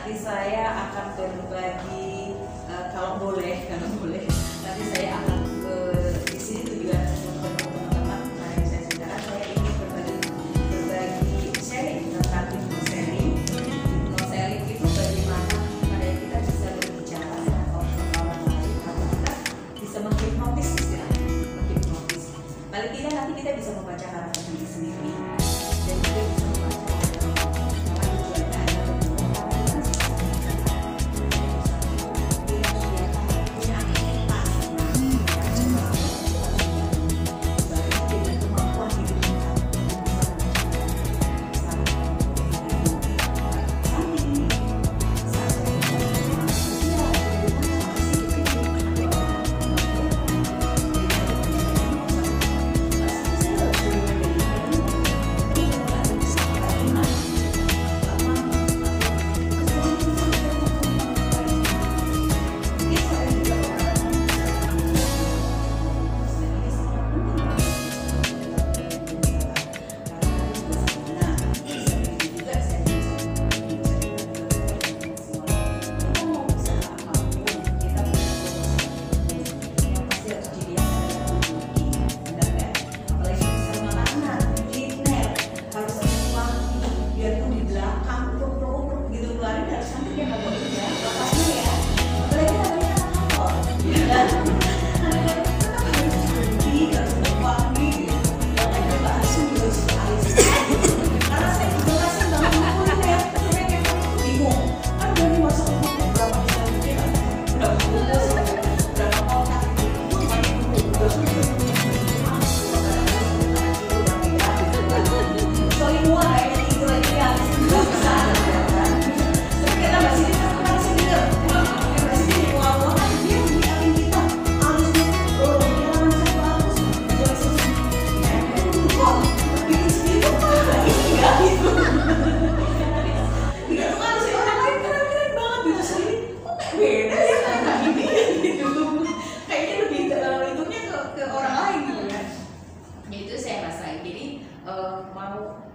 Nanti saya akan berbagi kalau boleh, nanti saya akan di sini tujuan teman-teman yang saya ceritakan, saya ingin berbagi sharing tentang hypnoseling. Hypnoseling itu bagaimana kita bisa berbicara dengan orang lain, atau kita bisa menghipnotis istilahnya, menghipnotis. Paling tidak nanti kita bisa membaca karakter diri sendiri dan juga bisa membaca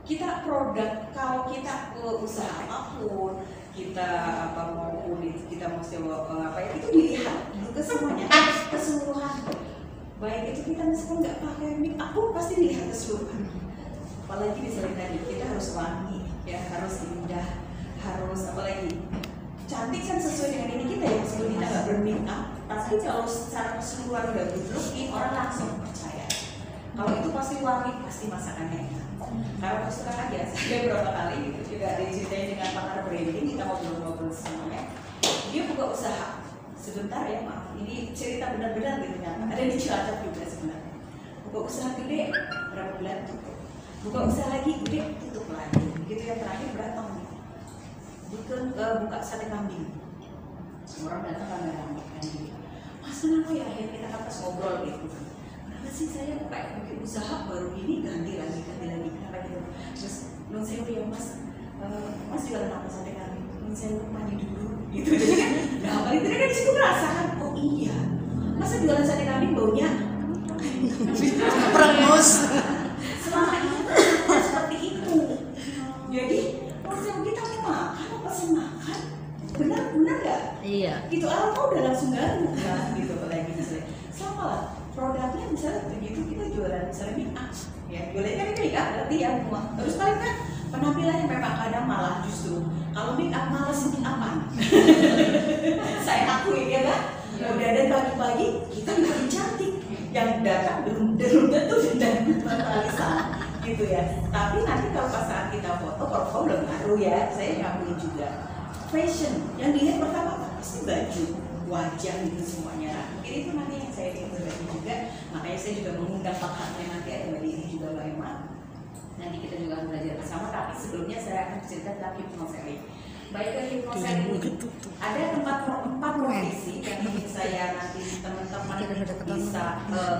kita produk, kalau kita usaha apapun, kita maupun kita mau sewa itu dilihat dulu semuanya, keseluruhan. Baik itu kita misalkan nggak pakai make up pun pasti dilihat keseluruhan. Apalagi misalnya tadi kita harus wangi, ya harus indah, harus apalagi cantik kan sesuai dengan ini kita ya, meskipun kita nggak bermake up, tapi kalau secara keseluruhan udah good looking, orang langsung percaya. Kalau itu pasti wangi, pasti masakannya enak. Karena terus terang aja, saya beberapa kali gitu juga diceritain dengan pakar branding, kita ngobrol-ngobrol semuanya. Dia buka usaha, sebentar ya maaf, ini cerita benar-benar gitu kan, ada di Cilacap juga sebenarnya. Buka usaha gede, berapa bulan tutup. Buka usaha lagi gede, tutup lagi. Begitu yang terakhir berantem nih. Buka sate kambing. Orang datang rame-rame kan gitu. Mas kenapa ya akhirnya kita atas ngobrol gitu. Kenapa sih saya bikin usaha baru ini ganti lagi kenapa gitu. Terus non saya ya mas jualan apa sate kambing? Non saya mandi dulu gitu. Jadi kan, nah paling tidak kan di situ merasakan, oh iya, masa jualan sate kambing baunya perengus. Selama ini Iya. Gitu orang udah langsung ganggu kan gitu, apalagi misalnya sama lah produknya misalnya begitu kita jualan misalnya make up ya, jualan kan make up berarti ya semua. Terus paling kan penampilannya memang kadang malah justru kalau make up malas make upan. Saya akui ya kan, udah ada pagi-pagi kita bikin cantik, yang datang belum tentu dan Alisa gitu ya. Tapi nanti kalau pas saat kita foto portfolio belum ngaruh ya, saya ngakuin juga. Fashion yang dilihat pertama pasti baju, wajah itu semuanya. Mungkin itu nanti yang saya ingin berbagi juga. Makanya saya juga mengundang pakatnya nanti ada Mbak Dini juga Mbak Emma. Nanti kita juga akan belajar bersama. Tapi sebelumnya saya akan cerita tentang hipnoseling. Baik ke hipnoseling ini ada empat profesi yang ingin saya nanti teman-teman bisa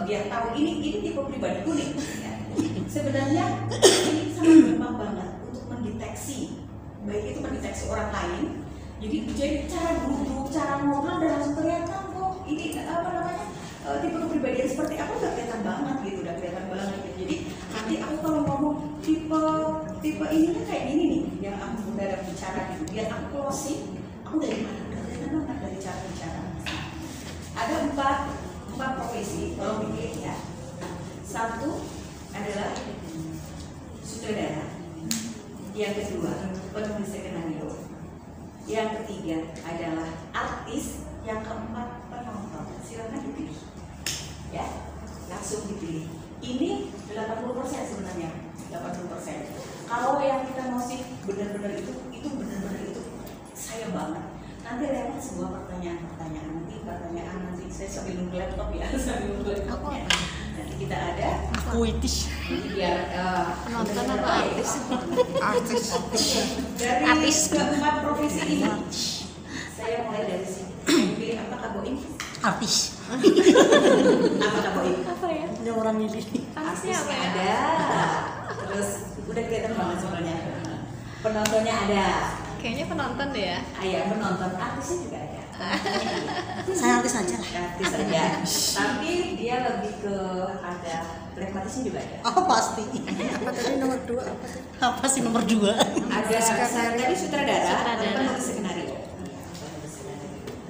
biar tahu ini tipe pribadi kuning. Ya. Sebenarnya ini sangat gampang banget untuk mendeteksi, baik itu mendeteksi orang lain. Jadi cara duduk, cara ngobrol udah langsung kelihatan kok. Ini apa namanya tipe kepribadian seperti apa udah kelihatan banget gitu, udah kelihatan banget. Jadi nanti aku kalau ngomong tipe ininya kayak gini nih, yang aku udah bicara gitu. Biar aku closing, aku dari mana? Udah kelihatan banget dari cara bicara. Ada empat profesi kalau dipilih ya. Satu adalah sutradara. Yang kedua penulis skenario. Yang ketiga adalah artis, yang keempat penonton. Silakan dipilih, ya, langsung dipilih. Ini 80% sebenarnya, 80%. Kalau yang kita masih benar-benar itu saya banget. Nanti lewat sebuah pertanyaan nanti saya sambil nunggu laptop ya, sambil nunggu laptopnya. Nanti kita ada Kuitis. biar Nonton apa artis? Artis. dari Artis. keempat profesi ini saya mulai dari sini. Pilih apa Kak Boim? Artis. Apa Kak Boim? Apa ya? Ini orang ini. Artisnya apa ya? Ada. Terus udah kelihatan banget sebenarnya. Penontonnya ada. Kayaknya penonton deh ya. Ayah penonton, artisnya juga ada. Saya artis aja lah. Artis aja. Tapi dia lebih ke ada pragmatisnya juga ada. Oh pasti. Apa tadi nomor 2 apa tadi? Apa sih nomor 2? Ada tadi sutradara, penulis skenario.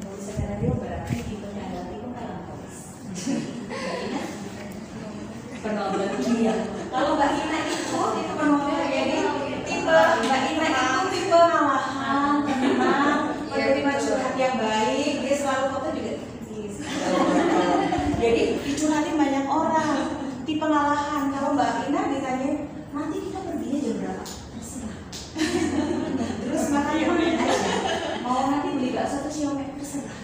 Penulis skenario berarti tipenya adalah tipe melankolis. Penonton dia. Kalau Mbak Ina itu penonton jadi tipe Mbak Ina itu tipe malahan, tenang, menerima curhat yang baik, dia selalu foto juga kritis. Jadi dicurhatin banyak orang. Tipe ngalahan. Kalau Mbak Ina ditanya nanti kita perginya jam berapa? Terserah. Terus makanya aja mau nanti beli bakso atau siomay? Terserah.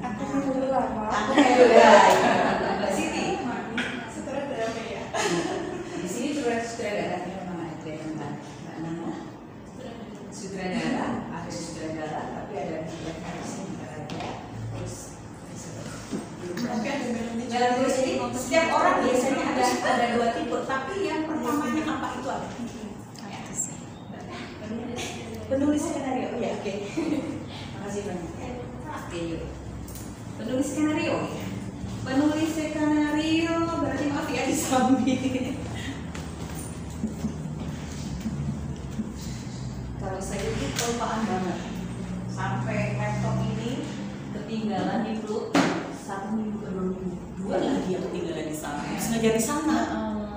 Aku dulu lah, Pak. Aku dulu lah. Mbak Siti, sutradara ya. Di sini sutradaranya memang ada Mbak Nana. Sutradara, ada sutradara, tapi ada versi juga ada. Terus jadi setiap orang biasanya ada dua tipe, tapi yang pertamanya apa itu apa? Penulis skenario, ya oke. Makasih banyak. Oke, yuk. Penulis skenario. Penulis skenario berarti maaf ya disambil. Kalau saya itu kelupaan banget. Sampai laptop ini ketinggalan di perut 1 minggu ke 2 minggu. 2 lagi yang ketinggalan di sana. Sengaja di sana.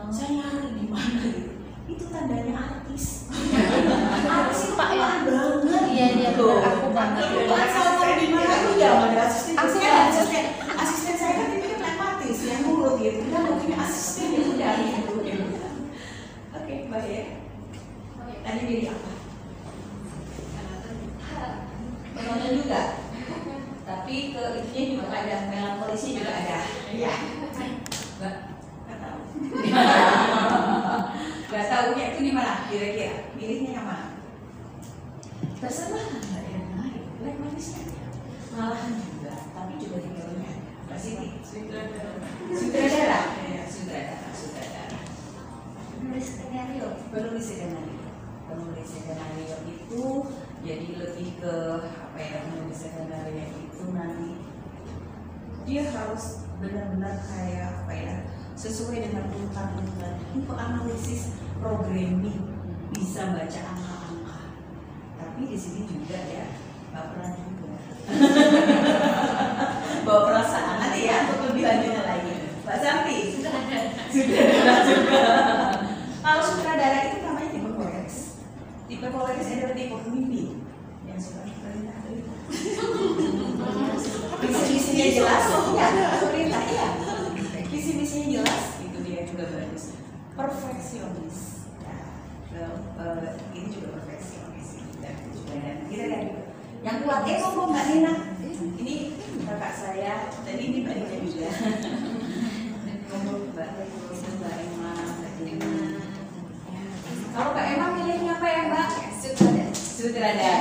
Saya nyari di mana gitu. Itu tandanya artis. Artis itu Pak, ya? banget. Iya, loh. aku banget. Aku asal tahu di mana itu ya ada asisten saya kan itu pragmatis yang nurut gitu. Kita mau punya asisten yang udah gitu. Oke, Mbak ya. Tadi jadi apa? Penonton juga. Tapi ke itunya juga ada, melankolisnya juga ada. Iya. Nggak tahu. Nggak tahunya itu di mana kira-kira? Pilihnya yang mana? Terserah nggak ada yang lain. Pragmatisnya malahan juga, tapi juga tinggalnya. Mbak Siti. Sutradara. Sutradara. Penulis skenario. Penulis skenario itu jadi lebih ke apa ya, penulis skenario itu nanti dia harus benar-benar kayak apa ya, sesuai dengan urutan-urutan, tipe analisis programming, bisa baca angka-angka. Tapi di sini juga ya baperan juga. Bawa perasaan nanti ya untuk lebih lanjutnya lagi. Mbak Santi sudah ada juga. Kalau sutradara itu namanya tipe koleris. Tipe koleris adalah tipe pemimpin yang suka perintah. Visi misinya jelas, ya perintah ya. Visi misinya jelas, itu dia juga bagus. Perfeksionis. Ini juga perfeksionis. Dan kita lihat yang kuat kok Mbak Nina. Ini kakak saya, dan ini Mbak Nina juga. Mbak Emma, Mbak Nina. Kalau Mbak Emma milihnya apa ya Mbak? Sutradara.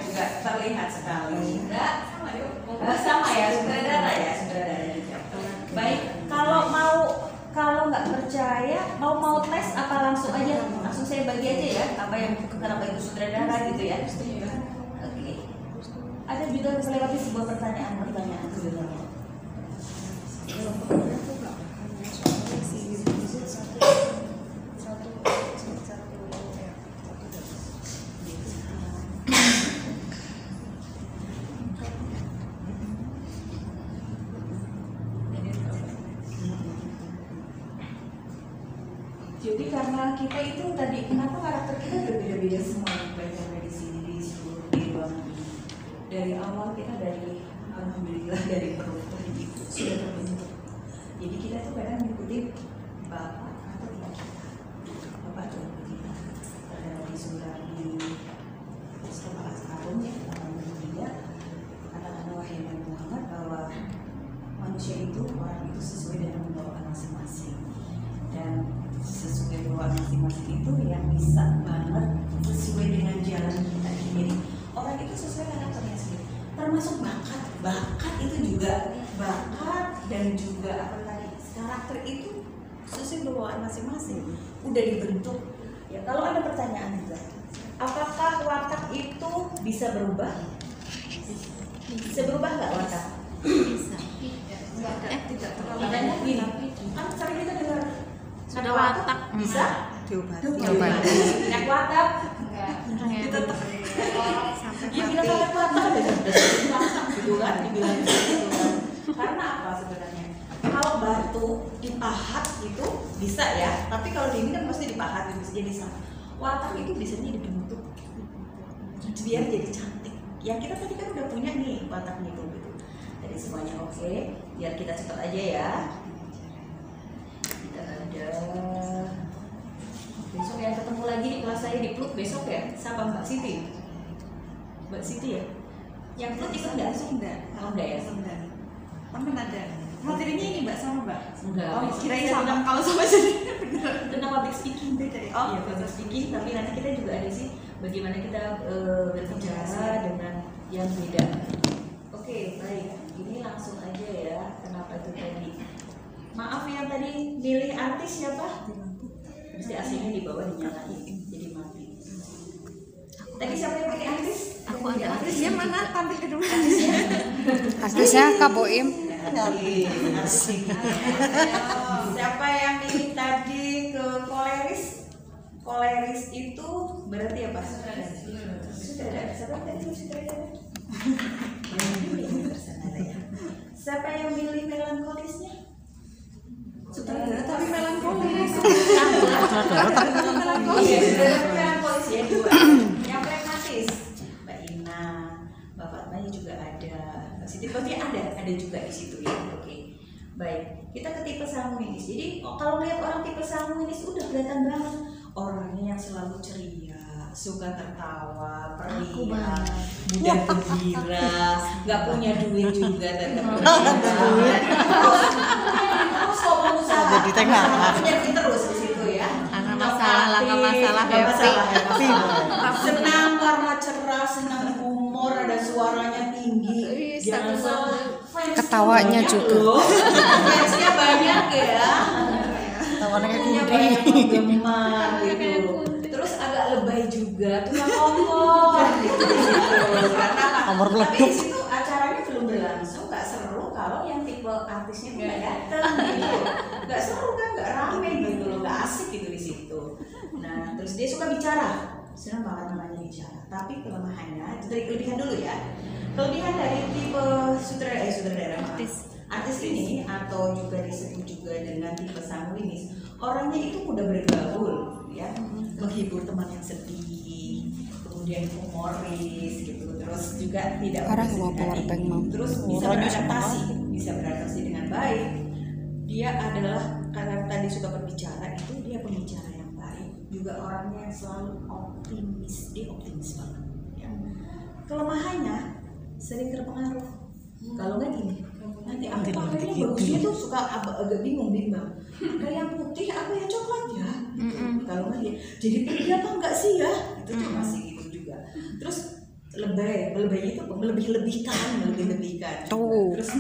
Juga terlihat sekali. Enggak sama ya sutradara juga. Baik, kalau nggak percaya mau tes apa langsung saya bagi aja ya apa yang kenapa itu sutradara gitu ya. Oke. Ada juga melewati sebuah pertanyaan sebenarnya. Jadi karena kita itu tadi kenapa karakter kita berbeda-beda semua banyak dari sini di seluruh ruangan ini. Dari awal kita alhamdulillah dari perut dari ibu sudah terbentuk. Jadi kita tuh kadang mengikuti bapak atau ibu kita. Bapak tuh kita di Surabaya setelah tahun ya alhamdulillah kata-kata wahyu Nabi Muhammad bahwa manusia itu orang itu sesuai dengan bawaan masing-masing dan sesuai bawaan masing-masing itu yang bisa banget sesuai dengan jalan kita ini. Orang itu sesuai karakternya sendiri, termasuk bakat itu juga bakat dan juga apa tadi karakter itu sesuai bawaan masing-masing udah dibentuk ya. Kalau ada pertanyaan juga, apakah watak itu bisa berubah? Bisa berubah nggak watak? Bisa. Tidak terlalu banyak gini. Kan sering kita dengar Ada watak. bisa diobati. Yang watak Kita ya bilang kalian watak ada gitu kan dibilang gitu kan. Karena apa sebenarnya? Kalau batu dipahat itu bisa ya, tapi kalau ini kan pasti dipahat bisa jadi sama. Watak itu biasanya dibentuk biar jadi cantik. Yang kita tadi kan udah punya nih wataknya itu gitu. Jadi semuanya oke, biar kita cepat aja ya. Kita ada besok yang ketemu lagi di kelas saya di Plut besok ya, siapa Mbak Siti? Mbak Siti ya? Yang Plut ikut nggak? Enggak. Oh enggak ya? Enggak. Temen ada. Materinya ini Mbak sama Mbak. Enggak. Oh, besok kirain kita sama. tentang- Kalau sama jadi bener. tentang public speaking. Beda ya? Iya, public speaking, tapi nanti kita juga ada sih bagaimana kita berbicara dengan yang beda. Oke, baik. Ini langsung aja ya. Kenapa itu tadi? Maaf yang tadi milih artis siapa? Mesti AC-nya di bawah dinyalain, jadi mati. Tadi siapa yang pakai artis? Aku ada Artisnya mana? Tampil ke dulu. Artisnya Kak Boim. Siapa yang milih tadi ke koleris? Koleris itu berarti apa? Sutradara. Siapa yang tadi sutradara? Siapa yang milih melankolisnya? Sutradara tapi melankolis. Iya, melankolis ya dua. Yang pragmatis, Mbak Ina, Mbak Fatmanya juga ada. Mbak Siti pasti ada juga di situ ya. Oke, baik. Kita ke tipe sanguinis. Jadi kalau melihat orang tipe sanguinis udah kelihatan banget orangnya yang selalu ceria, suka tertawa, periang, mudah gembira, nggak punya duit juga tetap terus ngomong usaha Ada di tengah. punya duit terus di situ ya. Nggak masalah, nggak masalah, Nggak masalah, happy. senang karena cerah, senang humor, ada suaranya tinggi. Ih, Jangan satu salah, fans Ketawanya banyak juga. loh. Fansnya banyak ya. Ketawanya kayak Punya kundi. banyak penggemar Kayak gitu. kundi. Terus agak lebay juga, tukang kompor gitu di situ. Karena Kompor tapi meleduk. di situ acaranya belum berlangsung, nggak seru kalau yang tipe artisnya tuh nggak datang gitu. Nggak seru kan, nggak rame gitu loh, nggak asik gitu di situ. Nah, terus dia suka bicara. senang banget namanya bicara. Tapi kelemahannya, dari kelebihan dulu ya. Kelebihan dari tipe sutradara artis ini atau juga disebut juga dengan tipe sanguinis, orangnya itu mudah bergaul, ya, menghibur teman yang sedih, kemudian humoris gitu, terus juga tidak Orang bersedih mau power hati. bank mau. Terus bisa beradaptasi dengan baik. Dia adalah karena tadi suka berbicara, itu dia pembicara yang baik, juga orangnya yang selalu optimis, dia optimis banget. Ya. Kelemahannya sering terpengaruh. Kalau nggak gini, nanti aku pakainya bagusnya tuh suka agak bimbang. Pakai yang putih, aku yang coklat ya. Gitu. Kalau nggak dia, jadi pergi apa enggak sih ya? Itu tuh masih gitu juga. Terus lebih itu melebih-lebihkan. Tuh. Terus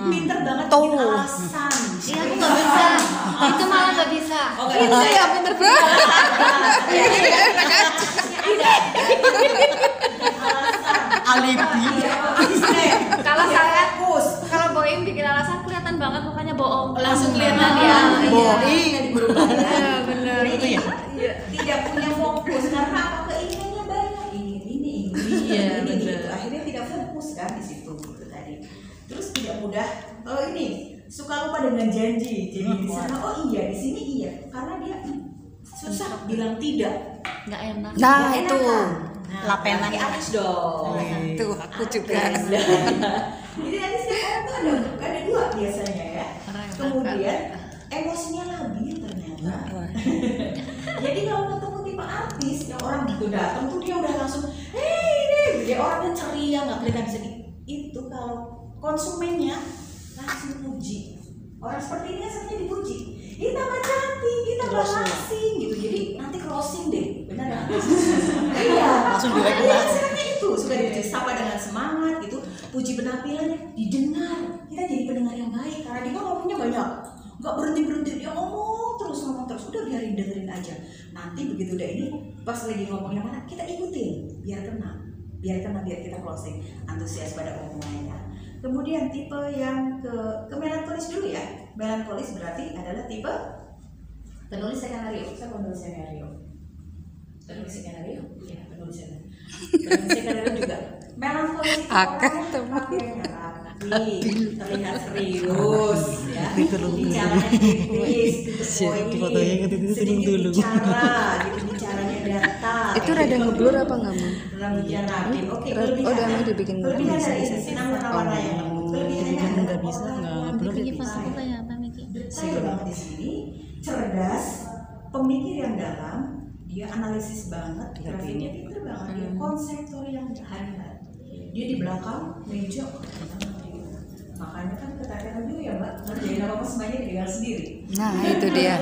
pinter banget Tuh. bikin alasan. Iya, aku nggak bisa. Itu malah nggak bisa. Oh, nggak bisa ya, pinter banget. Alibi. Kalau Boeing bikin alasan kelihatan banget mukanya bohong. Langsung kelihatan ya. Boeing. Iya, bener. Itu ya. Tidak punya fokus karena apa, keinginannya banyak, ini Iya, ini bener. gitu. Akhirnya tidak fokus kan di situ gitu tadi. Terus tidak mudah. Oh ini suka lupa dengan janji. Jadi di sana oh iya, di sini iya. Karena dia susah bilang tidak. Nggak enak. Nah, Nggak itu enakan. lapenan. Berarti Aris dong. Tuh, aku juga. Jadi nanti setiap orang tuh ada dua biasanya ya. Kemudian emosinya labil ternyata. Jadi kalau ketemu tipe artis yang orang gitu datang tuh dia udah langsung, hey, dia orangnya ceria, nggak kelihatan sedih. Itu kalau konsumennya langsung puji. Orang seperti ini sebenarnya dipuji. Ini tambah cantik, ini tambah asing gitu. Jadi nanti closing deh, benar ya? Iya. Langsung Makanya direct. hasilnya itu suka dipuji, sapa dengan semangat gitu, puji penampilannya, didengar. Kita jadi pendengar yang baik karena dia ngomongnya banyak, nggak berhenti dia ngomong terus, udah biarin dengerin aja. Nanti begitu udah ini, pas lagi ngomong yang mana kita ikutin, biar biar kita closing, antusias pada omongannya. Kemudian tipe yang ke melankolis dulu ya. Melankolis berarti adalah tipe penulis skenario. Saya penulis skenario. Iya, penulis skenario juga. Melankolis itu orangnya pakaiannya rapi, terlihat serius, ya. Bicaranya tipis, sedikit bicara, gitu bicaranya datar. Itu rada ngeblur apa nggak, Mam? Rambutnya rapi. Oke, Oh, dia mau dibikin kelebihan bisa, dari bisa. ini warna yang Dibikin nggak bisa, nggak blur Ini ya pas bisa. aku kayak apa Miki? Detail banget di sini, cerdas, pemikir yang dalam, dia analisis banget, grafiknya pinter banget, dia konseptor yang hati-hati. Dia di belakang meja, makanya kan ketakutan juga ya Mbak, ngerjain apa-apa semuanya dipegang sendiri. Nah, itu dia.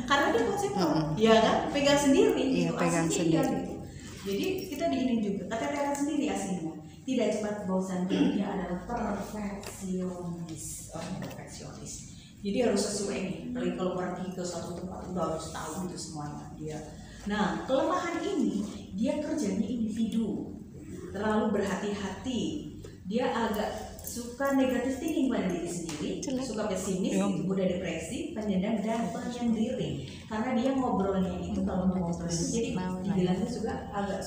Karena dia konseptor, ya kan, pegang sendiri. Iya, itu pegang aslinya sendiri. dia gitu. Jadi kita diinin juga, kata-kata sendiri aslinya. Tidak cepat bosan, dia adalah perfeksionis, orang perfeksionis. Jadi harus sesuai nih, apalagi kalau pergi ke suatu tempat udah harus tahu itu semuanya dia. Nah, kelemahan ini dia kerjanya individu, terlalu berhati-hati, dia agak suka negatif thinking pada diri sendiri, suka pesimis, mudah depresi, penyendang dan penyendiri. Karena dia ngobrolnya itu kalau mau ngobrol itu jadi dibilangnya juga agak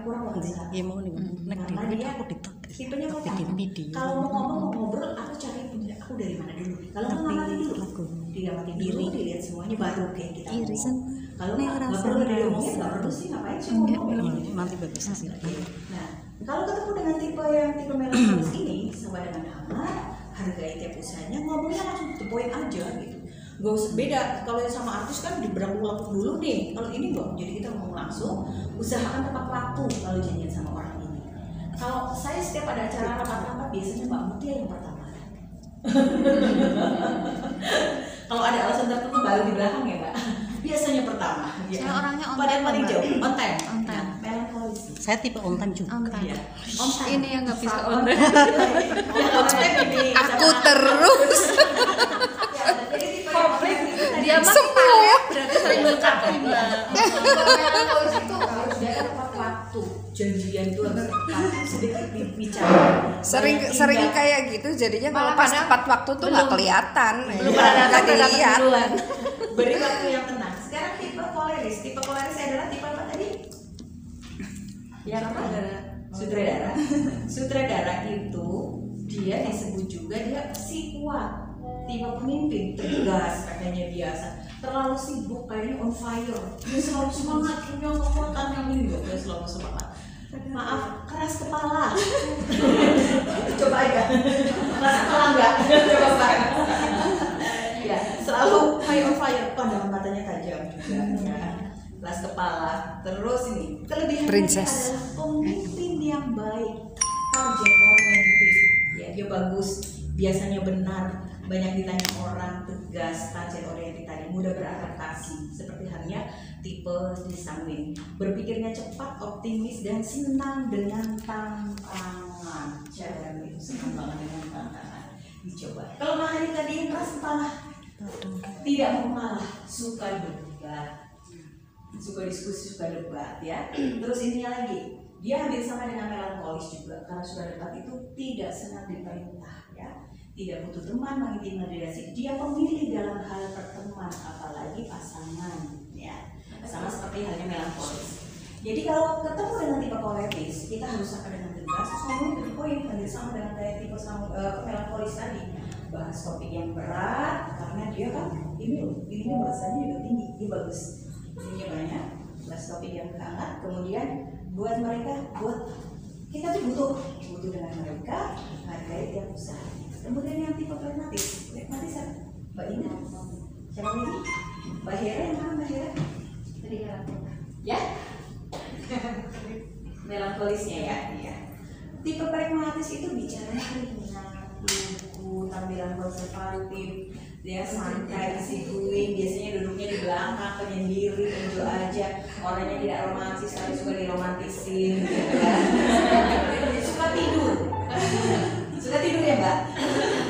kurang sehat. Iya mau nih. Karena dia tipenya kalau mau ngobrol, aku cari aku dari mana dulu. Kalau mau ngamati dulu, diamati dulu, dilihat semuanya baru kayak kita ngomong. Kalau nggak perlu diomongin, nggak perlu sih ngapain sih ngomong. Nanti bagus sih. Nah, kalau ketemu dengan tipe melankolis ini, sama dengan hangat, hargai tiap usahanya, ngomongnya langsung to the point aja gitu. Gak usah beda, kalau yang sama artis kan diberangkut dulu nih, kalau ini enggak, jadi kita ngomong langsung, usahakan tepat waktu kalau janjian sama orang ini. Kalau saya setiap ada acara rapat-rapat, biasanya Mbak Mutia yang pertama. Kalau ada alasan tertentu baru di belakang ya Mbak. Biasanya pertama. Saya orangnya on Padahal time, paling Mbak. jauh, on time. On time. Nah, melankolis. Saya tipe on time juga. On time. Iya. On time. Ini yang nggak bisa on on time. Ya, on time ini. Aku terus. Ya, jadi tipe yang on time itu tadi. Dia mah Semua. berarti sering berkata Mbak. Melankolis itu harus jaga tepat waktu. Janjian itu harus tepat, sedikit bicara. Sering kayak gitu jadinya kalau Malah pas kadang tepat waktu tuh nggak kelihatan. Belum Ya, ada nggak datang dilihat. duluan. Beri waktu yang tenang. Sekarang tipe koleris adalah tipe apa tadi? Yang apa? Sutradara. Sutradara itu dia disebut juga dia si kuat, tipe pemimpin, tegas katanya biasa, terlalu sibuk kayaknya on fire, dia selalu semangat, punya kekuatan yang ini loh, dia selalu semangat. Maaf, keras kepala. Coba aja, keras kepala enggak? Coba Pak. Ya, selalu high on fire, pandangan matanya tajam juga. Ya. Keras kepala. Terus ini kelebihannya Princess. adalah pemimpin yang baik, target oriented. Ya, dia bagus, biasanya benar, banyak ditanya orang, tegas, target oriented tadi, mudah beradaptasi, seperti halnya tipe di Sanguin. Berpikirnya cepat, optimis, dan senang dengan tantangan. Jangan itu senang banget dengan tantangan. Dicoba. Kelemahannya tadi yang keras kepala, tidak mau mengalah, suka debat, suka diskusi, suka debat ya. Terus ininya lagi, dia hampir sama dengan melankolis juga, karena suka debat itu tidak senang diperintah ya, tidak butuh teman mengintimidasi, dia pemilih dalam hal pertemuan apalagi pasangan ya, sama seperti halnya melankolis. Jadi kalau ketemu dengan tipe koleris, kita harus sapa dengan tegas, terus ngomong ke poin, hampir sama dengan kayak tipe melankolis tadi, bahas topik yang berat karena dia kan ini loh, ininya bahasanya juga tinggi, dia bagus, ininya banyak, bahas topik yang hangat, kemudian buat mereka, buat kita tuh butuh dengan mereka, hargai tiap usaha. Kemudian yang tipe pragmatis, siapa? Mbak Ina, siapa lagi? Mbak Hera, yang mana Mbak Hera? Tadi ya? Melankolisnya ya, iya. Tipe pragmatis itu bicaranya ringan, lugu, tampilan konservatif, dia santai, disikuin, biasanya duduknya di belakang, penyendiri, tunjuk aja, orangnya tidak romantis, tapi suka diromantisin, gitu kan? Suka tidur ya Mbak?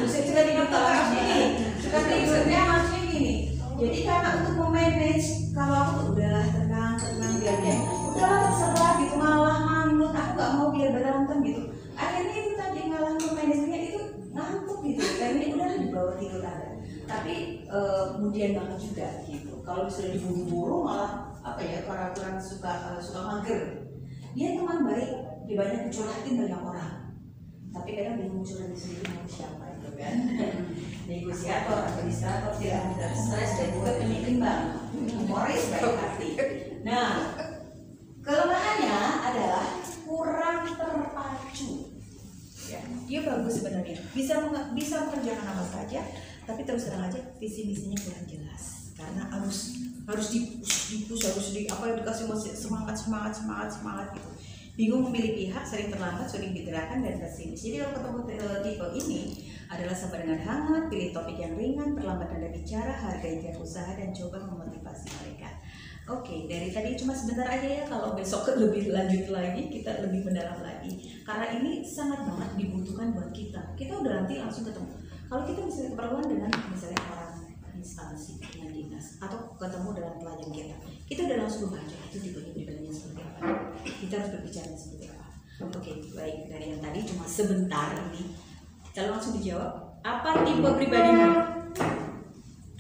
Suka tidur kalau maksudnya gini, suka tidurnya maksudnya gini. Jadi karena untuk memanage, kalau aku tuh udah tenang biar dia, udahlah terserah gitu, malah manut, aku nggak mau biar berantem gitu. Akhirnya itu tadi ngalah memanagenya itu ngantuk gitu, karena ini udah di bawah tidur ada. Tapi kemudian banget juga gitu. Kalau sudah diburu-buru malah apa ya, kurang suka mager. Dia teman baik, dia banyak curhatin banyak orang. Tapi kadang bingung curhat di sendiri mau siapa itu kan. Negosiator, administrator, tidak mudah stres dan juga penyeimbang, humoris, baik hati. Nah, kelemahannya adalah kurang terpacu. Ya, dia bagus sebenarnya, bisa mengerjakan apa saja, tapi terus terang aja visi misinya kurang jelas karena harus dipus harus dikasih semangat gitu. Bingung memilih pihak, sering terlambat, sering digerakkan dan pesimis. Jadi kalau ketemu tipe ini adalah sabar dengan hangat, pilih topik yang ringan, perlambat nada bicara, hargai tiap usaha dan coba memotivasi mereka. Oke, dari tadi cuma sebentar aja ya, kalau besok lebih lanjut lagi, kita lebih mendalam lagi. Karena ini sangat banget dibutuhkan buat kita. Kita udah nanti langsung ketemu. Kalau kita misalnya keperluan dengan misalnya orang instansi yang dinas atau ketemu dengan pelayan kita udah langsung membaca itu tipe-tipenya seperti apa. Kita harus berbicara seperti apa. Oke, baik, dari yang tadi cuma sebentar ini. Kita langsung dijawab. Apa tipe pribadimu?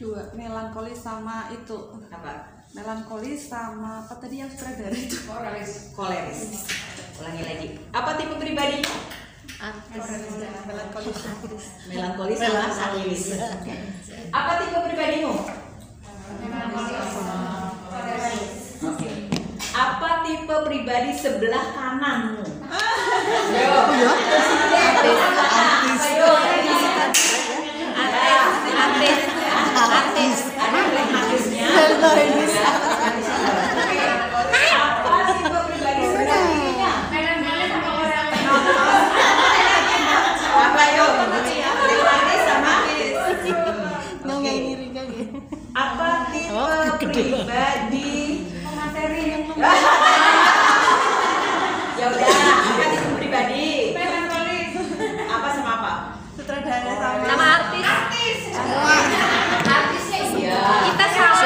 2, melankolis sama itu. Apa? Melankolis sama apa tadi yang sutradara itu? Koleris. Ulangi lagi. Apa tipe pribadi? Melankolis sama sanguinis. Apa tipe pribadimu? Oke. Apa tipe pribadi sebelah kananmu? Ayo. Artis. Ada pragmatisnya. Apa tipe pribadi sebelah kirinya? Apa yuk? Pragmatis sama apa tipe pribadi materi? Ya udah, apa tipe pribadi? Apa sama apa? Sutradara Sama artis. Artisnya iya. Kita sama.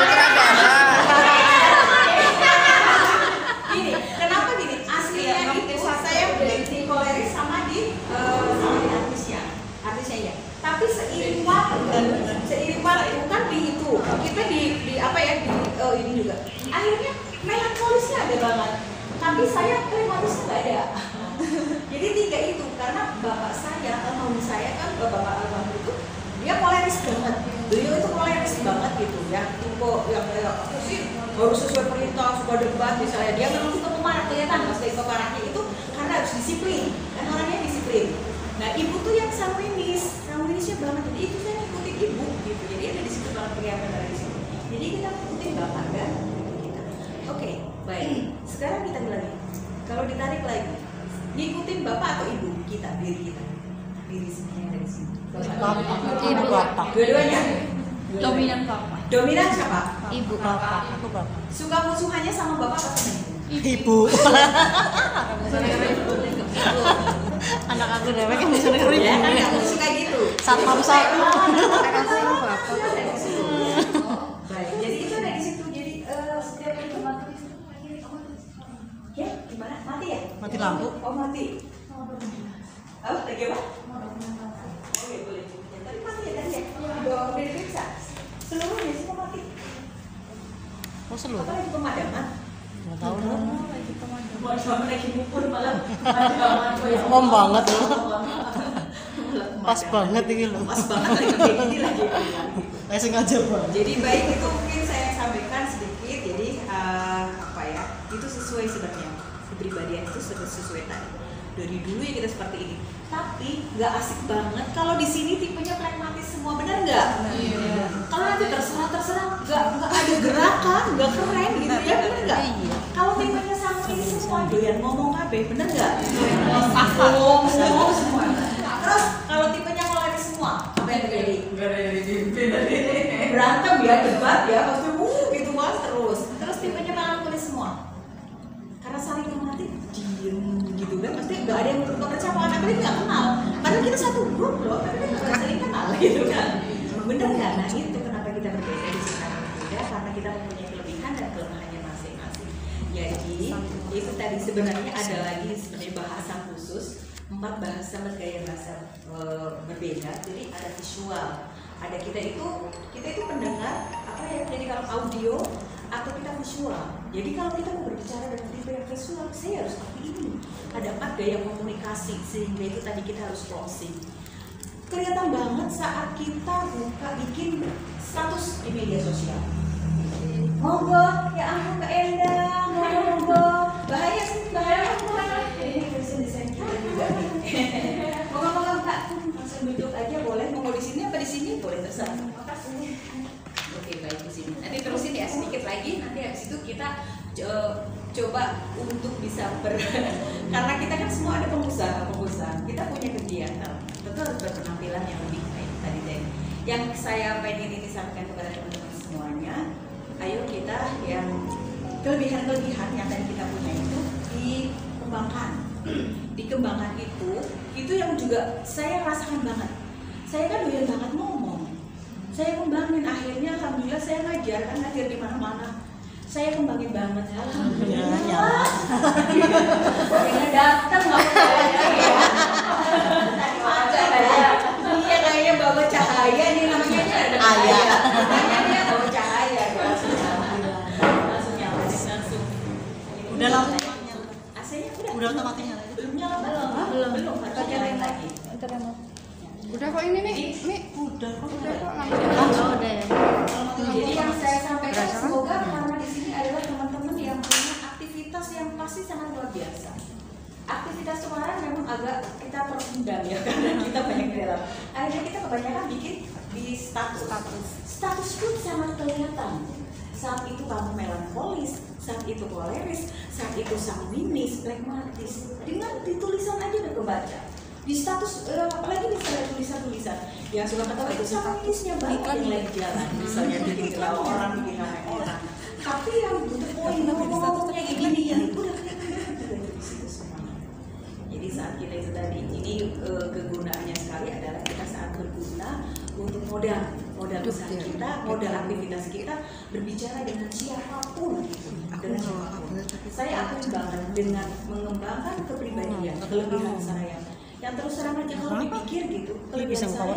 Gini, kenapa gini? Aslinya itu saya di koleris sama di artisnya ya. Tapi seiring waktu kan di itu kita di apa ya di ini juga. Akhirnya melankolisnya ada banget. Tapi saya pragmatis nggak ada. Jadi 3 itu karena bapak saya, almarhum saya kan bapak almarhum itu dia koleris banget. Beliau itu koleris banget gitu ya. Tipe yang kayak apa sih harus sesuai perintah, suka debat misalnya. Dia memang tipe pemarah, kelihatan mas dari pemarahnya itu karena harus disiplin. Kan orangnya disiplin. Nah ibu tuh yang sanguinisnya banget. Jadi itu saya ngikutin ibu gitu. Jadi ada di situ banget kelihatan dari situ. Jadi kita ngikutin bapak dan kita. Oke, baik. Sekarang kita lagi. Kalau ditarik lagi, ngikutin bapak atau ibu kita, diri sendiri dari sini. Ibu bapak. Dua-duanya. Dominan papa. Dominan siapa? Ibu bapak. Aku bapak. Suka musuhannya sama bapak atau sama ibu? Ibu. Anak aku dewek yang bisa dengerin. Ya kan kamu suka gitu. Satpam satu. Baik, jadi itu ada di situ. Jadi setiap itu mati. Ya, gimana? Mati ya? Mati lampu. Oh mati. Oh lagi apa? Oh ya boleh. Tadi mati ya tadi ya. Udah diperiksa. Seluruhnya semua mati. Oh seluruh. Apa lagi pemadaman? Nggak tahu dong. Pemadaman lagi ngumpul malam. Pemadaman. Mom banget loh. Pas banget ini loh. Pas banget lagi kayak gini lagi. Saya sengaja banget. Jadi baik itu mungkin saya sampaikan sedikit. Jadi apa ya? Itu sesuai sebenarnya kepribadian itu sesuai tadi. Dari dulu ya kita seperti ini. Tapi nggak asik banget kalau di sini tipenya pragmatis semua, benar nggak? Iya. Kalau nanti terserah nggak ada gerakan, nggak keren gitu ya, benar nggak? Iya. Kalau tipenya sama ini semua doyan ngomong kabeh, benar nggak? Ngomong semua. Terus kalau tipenya koleris semua, apa yang terjadi? Berantem ya, debat ya, pasti gitu mas terus. Terus tipenya melankolis semua. Karena saling mengerti, diem gitu kan, pasti nggak ada yang percakapan, apalagi nggak kenal. Padahal kita satu grup loh, tapi kita nggak saling kenal gitu kan. Bener nggak? Nah itu kenapa kita berbeda di sini berbeda karena kita mempunyai kelebihan dan kelemahannya masing-masing. Jadi itu tadi sebenarnya ada lagi sebenarnya bahasa khusus, 4 bahasa bergaya bahasa berbeda. Jadi ada visual, ada kita itu pendengar apa ya? Jadi kalau audio atau kita visual. Jadi kalau kita mau berbicara dengan tipe yang visual, saya harus seperti ini. Ada 4 gaya komunikasi sehingga itu tadi kita harus closing. Kelihatan banget saat kita bikin status di media sosial. Monggo, ya ampun Mbak Enda, monggo. Bahaya sih, bahaya. Ini desain kita juga nih. Monggo Mbak, langsung duduk aja boleh. Monggo di sini apa di sini boleh terserah. Makasih. Oke baik di sini. Nanti terusin ya sedikit lagi. Nanti habis itu kita coba untuk bisa karena kita kan semua ada pengusaha. Kita punya kegiatan. Tentu harus berpenampilan yang lebih baik tadi. Yang saya pengen ini sampaikan kepada teman-teman semuanya. Ayo kita yang kelebihan-kelebihan yang tadi kita punya itu dikembangkan. Dikembangkan itu yang juga saya rasakan banget. Saya kan doyan banget ngomong. Saya kembangin, akhirnya alhamdulillah saya ngajar di mana-mana. Saya kembangin banget, alhamdulillah. Akhirnya datang nggak percaya ya. Tadi aja ya. Iya kayaknya bawa cahaya nih namanya ada cahaya. Namanya dia bawa cahaya. Langsung nyala. Udah lampu. AC-nya Udah otomatis nyala. belum nyala belum. Harus nyalain lagi. Udah kok ini nih. Udah kok. Oh, udah ya. Jadi yang saya sampaikan semoga karena di sini adalah teman-teman yang punya aktivitas yang pasti sangat luar biasa. Aktivitas kemarin memang agak kita terundang ya karena kita banyak di dalam. Akhirnya kita kebanyakan bikin di status pun sangat kelihatan. Saat itu kamu melankolis, saat itu koleris, saat itu sanguinis, pragmatis. Dengan di tulisan aja udah kebaca. Di status apalagi misalnya tulisan-tulisan yang suka kata itu sanguinisnya banget yang lagi jalan. Misalnya bikin ketawa orang, bikin ramai orang. Tapi yang butuh poin ngomong-ngomongnya gini ya itu udah kelihatan di situ semuanya. Jadi saat kita itu tadi ini kegunaannya sekali adalah kita saat berguna untuk modal besar kita, modal aktivitas kita berbicara dengan siapapun gitu. Dengan siapapun. Saya akan banget dengan mengembangkan kepribadian, kelebihan saya. Yang terus terang aja kalau dipikir gitu, kelebihan saya.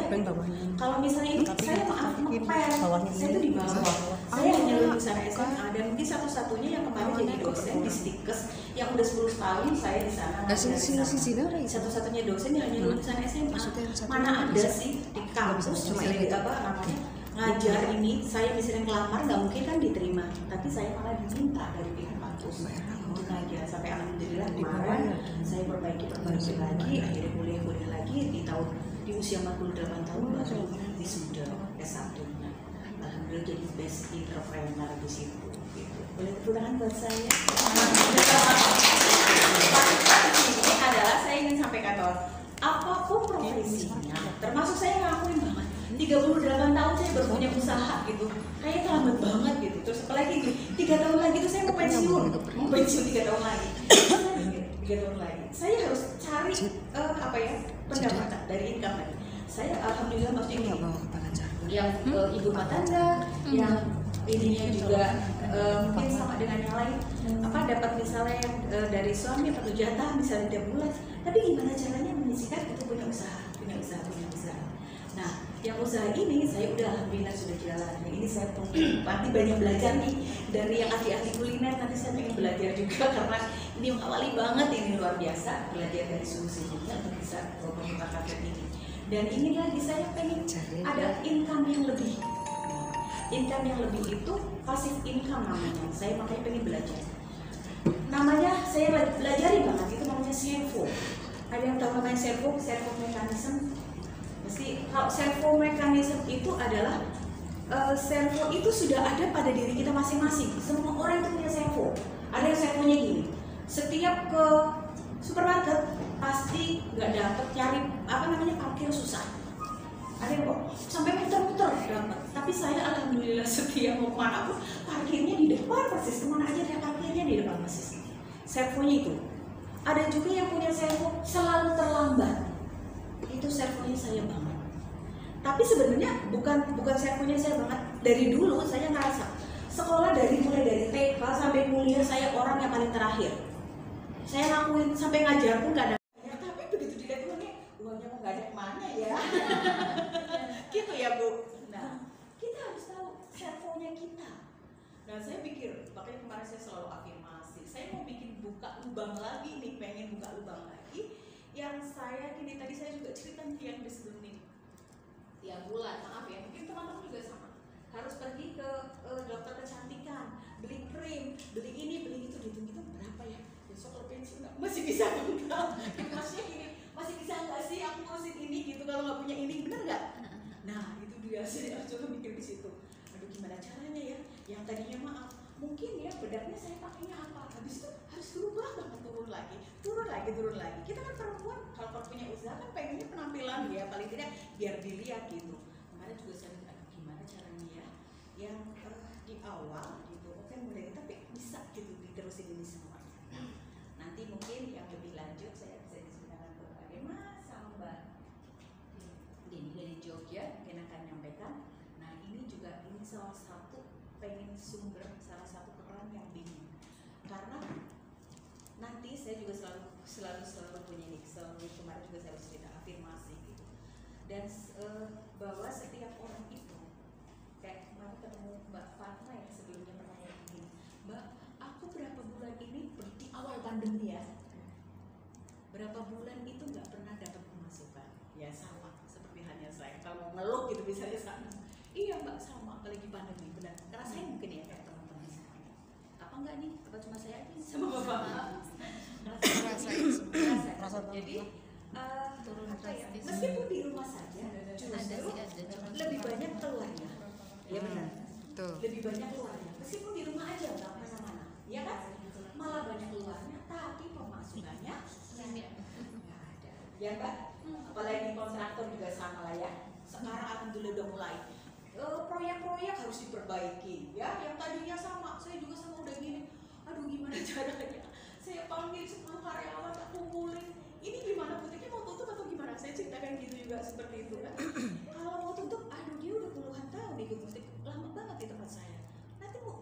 Kalau misalnya ini saya maaf ngepel, saya itu di bawah. Saya hanya lulusan SMA dan mungkin satu-satunya yang kemarin jadi dosen di Stikes yang udah 10 tahun saya di sana. Satu-satunya dosen yang hanya lulusan SMA. Mana ada sih di kampus cuma ini apa namanya ngajar ini, saya misalnya ngelamar nggak mungkin kan diterima, tapi saya malah diminta dari pihak kampus untuk ngajar sampai alhamdulillah kemarin saya perbaiki lagi, akhirnya kuliah lagi di usia 48 tahun baru wisuda S1. Alhamdulillah jadi best entrepreneur di situ. Gitu. Boleh tepuk tangan buat saya. Ini adalah saya ingin sampaikan bahwa apapun profesinya, termasuk saya ngakuin banget 38 tahun saya baru punya usaha gitu, kayaknya lambat banget gitu. Terus apalagi 3 tahun lagi tuh saya mau pensiun 3 tahun lagi. 3 tahun lagi saya harus cari pendapatan dari income lagi. Saya alhamdulillah maksudnya yang ibu rumah tangga, yang ininya juga mungkin sama dengan yang lain, dapat misalnya dari suami atau jatah misalnya tiap bulan, tapi gimana caranya menyisihkan itu punya usaha. Nah, yang usaha ini saya udah alhamdulillah sudah jalan. Yang ini saya nanti banyak belajar nih dari yang ahli-ahli kuliner. Nanti saya pengen belajar juga karena ini mengawali banget, ini luar biasa belajar dari solusinya untuk bisa membuka kafe ini. Dan ini lagi saya pengen ada income yang lebih. Income yang lebih itu passive income namanya. Saya makanya pengen belajar. Namanya saya pelajari banget itu namanya servo. Ada yang tahu namanya servo mechanism? Mesti kalau servo mechanism itu adalah servo itu sudah ada pada diri kita masing-masing. Semua orang itu punya servo. Ada yang servonya gini. Setiap ke supermarket pasti nggak dapet cari parkir susah. Ada yang kok sampai muter-muter dapat. Tapi saya alhamdulillah setiap mau kemana pun parkirnya di depan persis. Kemana aja ada parkirnya di depan persis. Servonya itu. Ada juga yang punya servo selalu terlambat. Itu servonya saya banget. Tapi sebenarnya bukan servonya saya banget. Dari dulu saya ngerasa sekolah mulai dari TK sampai kuliah saya orang yang paling terakhir. Saya ngakuin sampai ngajar pun gak ada. Tapi begitu dilihat uangnya mau nggak ada kemana ya? Gitu ya Bu. Nah, kita harus tahu servonya kita. Nah, saya pikir makanya kemarin saya selalu afirmasi. Saya mau buka lubang lagi nih, pengen buka lubang lagi. Yang saya tadi saya juga cerita yang di sebelum ini. Tiap bulan, maaf ya, mungkin teman-teman juga sama. Harus pergi ke dokter kecantikan, beli krim, beli ini, beli itu, dihitung berapa ya? Besok kalau pensiun masih bisa enggak? Maksudnya gini, masih bisa enggak sih aku ngurusin ini gitu kalau nggak punya ini, bener nggak? Nah itu dia saya coba mikir di situ. Aduh gimana caranya ya? Yang tadinya maaf, mungkin ya bedaknya saya pakainya apa? Habis itu harus berubah banget, turun lagi. Kita kan perempuan kalau punya usaha kan pengennya penampilan ya paling tidak biar dilihat gitu. Kemarin juga saya bilang gimana caranya ya? Yang di awal gitu, oke mulai tapi bisa gitu diterusin ini semuanya. Nanti mungkin yang lebih lanjut saya bisa diskusikan kepada Mas sama Mbak ini dari Jogja mungkin akan menyampaikan. Nah ini juga salah satu pengen sumber salah satu peran yang bingung karena nanti saya juga selalu punya nih, selalu kemarin juga saya cerita afirmasi gitu dan bahwa setiap orang itu kayak kemarin ketemu Mbak Fatma yang sebelumnya pertanyaan begini, Mbak aku berapa bulan ini di awal pandemi ya berapa bulan itu nggak pernah dapat pemasukan ya sama seperti hanya saya kalau mau ngeluh gitu misalnya sama iya Mbak sama apalagi pandemi benar ngerasain mungkin ya kayak teman-teman semuanya apa enggak nih apa cuma saya aja sama Bapak Rasa. Jadi meskipun di rumah saja justru lebih banyak keluarnya ya benar lebih banyak keluarnya meskipun di rumah aja nggak mana-mana ya kan malah banyak keluarnya tapi pemasukannya nggak ada ya kan apalagi kontraktor juga sama lah ya sekarang alhamdulillah udah mulai proyek-proyek harus diperbaiki ya yang tadinya sama saya juga sama udah gini aduh gimana caranya saya panggil 10 karyawan tak kumpulin ini gimana butiknya mau tutup atau gimana saya ceritakan gitu juga seperti itu kan kalau mau tutup aduh dia udah puluhan tahun ikut butik lama banget di tempat saya nanti mau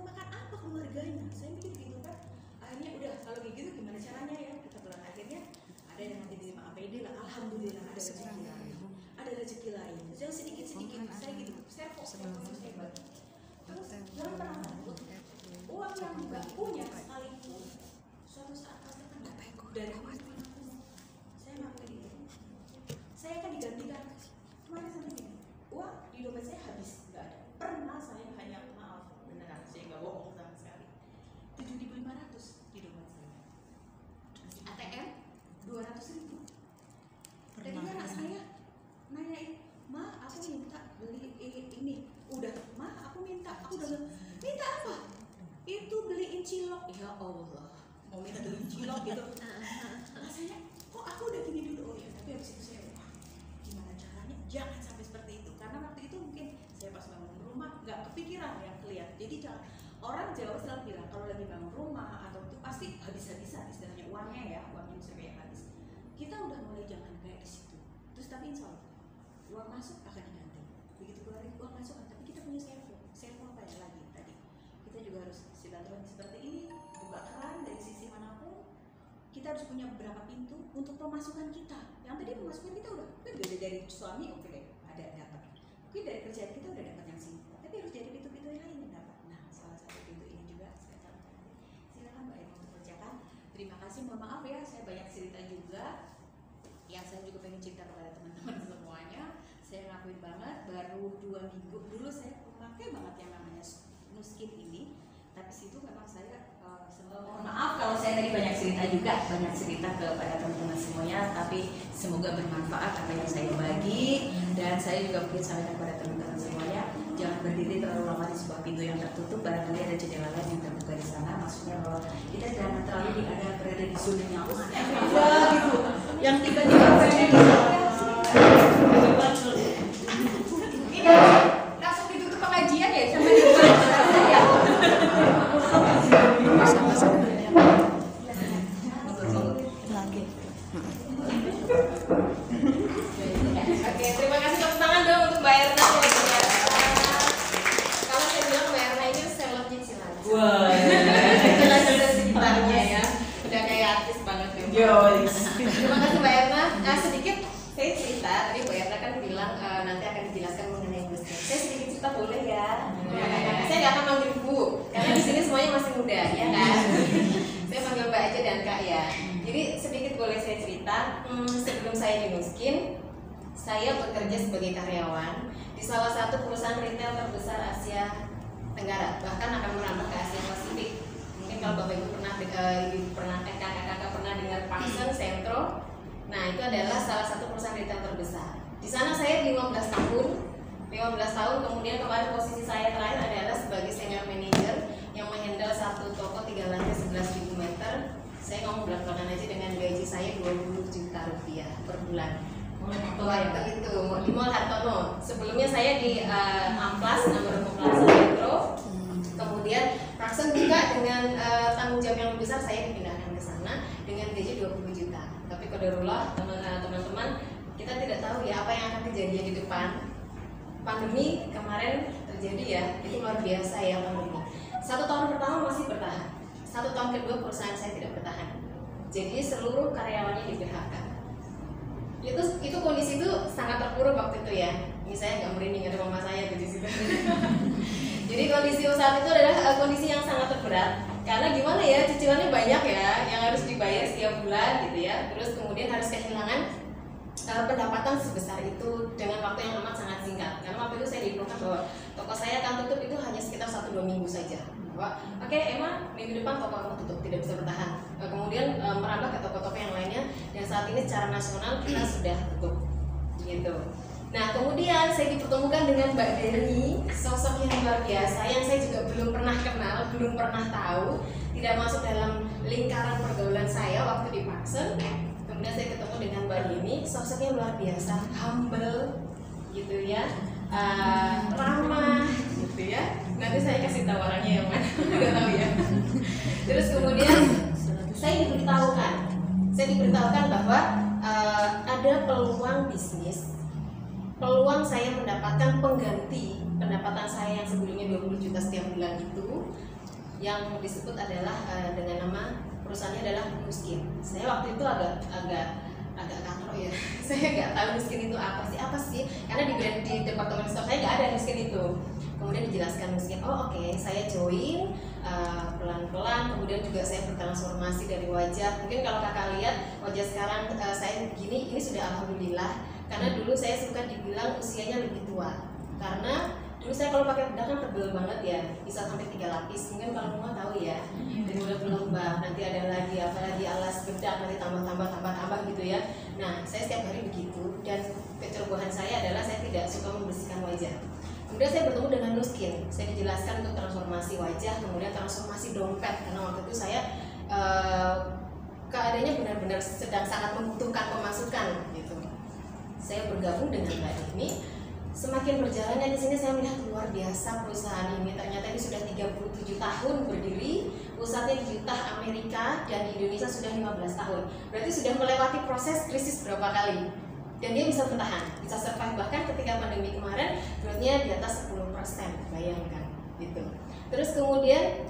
makan apa keluarganya saya mikir gitu kan akhirnya udah kalau gitu gimana caranya ya kita bulan akhirnya ada yang nanti diterima APD lah alhamdulillah ada rezeki lain yang sedikit saya gitu saya fokus saya bagi Terus jangan pernah takut uang yang nggak punya sekalipun suatu saat pasti akan datang dari manapun. Saya ngakuin itu. Saya kan digantikan kemarin sampai gini, uang di dompet saya habis, nggak ada. Pernah saya hanya, maaf beneran saya nggak bohong sama sekali, 7.500 di dompet saya. ATM 200.000. Tadinya anak saya nanyain, ma aku minta beli ini, udah ma aku minta, aku udah minta apa? Itu beliin cilok. Ya Allah, mau minta beliin cilok gitu. Rasanya kok aku udah gini dulu, oh ya, tapi habis itu saya wah, gimana caranya? Jangan sampai seperti itu, karena waktu itu mungkin saya pas bangun rumah nggak kepikiran ya kelihatan. Jadi jangan, orang Jawa selalu bilang kalau lagi bangun rumah atau itu pasti habis-habisan istilahnya uangnya ya, uangnya bisa kayak habis. Kita udah mulai jangan kayak di situ. Terus tapi insya Allah uang masuk akan diganti. Begitu keluar uang masuk, tapi kita punya servo apa ya lagi tadi. Kita juga harus silaturahmi seperti ini, buka keran dari sisi manapun. Kita harus punya beberapa pintu untuk pemasukan kita. Yang tadi pemasukan kita udah dari suami, oke deh, ada dapat. Mungkin dari kerjaan kita udah dapat yang simpel, tapi harus jadi pintu-pintu yang lain yang dapat. Nah, salah satu pintu ini juga saya cantumkan. Silakan Mbak Eva untuk kerjakan. Terima kasih, mohon maaf ya, saya banyak cerita juga. Yang saya juga pengen cerita kepada teman-teman semuanya. Saya ngakuin banget, baru 2 minggu dulu saya memakai banget yang namanya Nuskin ini. Tapi situ memang saya mohon maaf kalau saya tadi banyak cerita kepada teman-teman semuanya, tapi semoga bermanfaat apa yang saya bagi. Dan saya juga ingin sampaikan kepada teman-teman semuanya, jangan berdiri terlalu lama di sebuah pintu yang tertutup, barangkali ada jendela lain yang terbuka di sana. Maksudnya bahwa kita jangan terlalu berada di zona nyaman gitu, yang tiba-tiba berada di ini langsung ditutup pengajian ya sampai di lagi. Oke, terima kasih, tepuk tangan dong untuk Mbak Erna ya. Kalau saya bilang Mbak Erna ini selebnya Cilacap. wah, Cilacap dan sekitarnya ya, udah kayak artis banget ya. Terima kasih Mbak Erna. Nah, sedikit saya cerita, tadi Mbak Erna kan bilang nanti akan dijelaskan mengenai industri. Saya sedikit cerita boleh ya? Saya nggak akan manggil Bu, karena di sini semuanya masih muda, ya kan? Saya panggil Mbak aja dan Kak ya. Jadi sedikit boleh saya cerita. Sebelum saya di Nuskin, saya bekerja sebagai karyawan di salah satu perusahaan retail terbesar Asia Tenggara, bahkan akan merambah ke Asia Pasifik. Mungkin kalau Bapak Ibu pernah kakak-kakak pernah dengar Parkson Sentro. Nah, itu adalah salah satu perusahaan retail terbesar. Di sana saya 15 tahun. Kemudian kemarin posisi saya terakhir adalah sebagai senior manager yang menghandle satu toko 3 lantai 11.000 meter. Saya ngomong belak-belakan aja dengan gaji saya 20 juta rupiah per bulan. Waktu itu di Mall Hartono. Sebelumnya saya di Amplas, nomor Plaza Metro. Kemudian Parkson buka dengan tanggung jawab yang lebih besar, saya dipindahkan ke sana dengan gaji 20 juta. Tapi qadarullah teman-teman, kita tidak tahu ya apa yang akan terjadi di depan. Pandemi kemarin terjadi ya, itu luar biasa ya pandemi. 1 tahun pertama masih bertahan, 1 tahun kedua perusahaan saya tidak bertahan. Jadi seluruh karyawannya di PHK. Itu kondisi itu sangat terpuruk waktu itu ya. Ini saya nggak merinding, ada mama saya di situ. Jadi kondisi saat itu adalah kondisi yang sangat terberat. Karena gimana ya, cicilannya banyak ya, yang harus dibayar setiap bulan gitu ya. Terus kemudian harus kehilangan pendapatan sebesar itu dengan waktu yang amat sangat singkat. Karena waktu itu saya diinfokan bahwa toko saya akan tutup itu hanya sekitar 1-2 minggu saja. Oke, emang minggu depan toko akan tutup, tidak bisa bertahan. Kemudian merambah ke toko-toko yang lainnya, dan saat ini secara nasional kita sudah tutup gitu. Nah, kemudian saya dipertemukan dengan Mbak Derni, sosok yang luar biasa yang saya juga belum pernah kenal, belum pernah tahu, tidak masuk dalam lingkaran pergaulan saya waktu di Parkson. Kemudian saya ketemu dengan Mbak Dini, sosoknya luar biasa, humble gitu ya, ramah gitu ya. Nanti saya kasih tahu orangnya yang mana, nggak tahu ya. Terus kemudian saya diberitahukan bahwa ada peluang bisnis, peluang saya mendapatkan pengganti pendapatan saya yang sebelumnya 20 juta setiap bulan itu, yang disebut adalah dengan nama perusahaannya adalah Nuskin. Saya waktu itu agak katro ya. Saya nggak tahu Nuskin itu apa sih, karena di departemen store saya nggak ada Nuskin itu. kemudian dijelaskan Nuskin, oh oke, saya join pelan-pelan, kemudian juga saya bertransformasi dari wajah. Mungkin kalau kakak lihat wajah sekarang saya begini, ini sudah alhamdulillah, karena dulu saya suka dibilang usianya lebih tua, karena dulu saya kalau pakai bedak kan tebel banget ya, bisa sampai 3 lapis. Mungkin kalau semua tahu ya, dan udah berlembab, nanti ada lagi apalagi alas bedak, nanti tambah gitu ya. Nah, saya setiap hari begitu, dan kecerobohan saya adalah saya tidak suka membersihkan wajah. Kemudian saya bertemu dengan Nuskin, saya dijelaskan untuk transformasi wajah, kemudian transformasi dompet, karena waktu itu saya keadaannya benar-benar sedang sangat membutuhkan pemasukan gitu. Saya bergabung dengan Mbak Dini. Semakin berjalannya di sini saya melihat luar biasa perusahaan ini. Ternyata ini sudah 37 tahun berdiri, pusatnya di Utah, Amerika, dan di Indonesia sudah 15 tahun. Berarti sudah melewati proses krisis berapa kali. Dan dia bisa bertahan, bisa survive, bahkan ketika pandemi kemarin growth-nya di atas 10%, bayangkan gitu. Terus kemudian,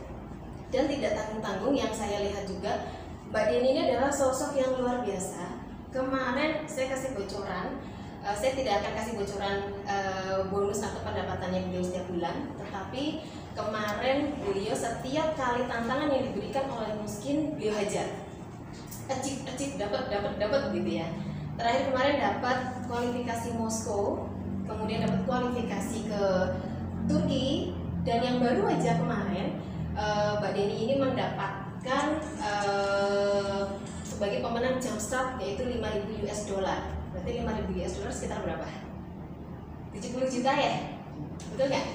dan tidak tanggung-tanggung yang saya lihat juga, Mbak Dini ini adalah sosok yang luar biasa. Kemarin saya kasih bocoran, saya tidak akan kasih bocoran bonus atau pendapatannya beliau setiap bulan, tetapi kemarin beliau setiap kali tantangan yang diberikan oleh Nuskin, beliau hajar, achieve, dapat gitu ya. Terakhir kemarin dapat kualifikasi Moskow, kemudian dapat kualifikasi ke Turki, dan yang baru aja kemarin Mbak Deni ini mendapatkan sebagai pemenang Jumpstart, yaitu 5.000 US dollar. Berarti 5.000 US dollar sekitar berapa? 70 juta ya? Betul nggak?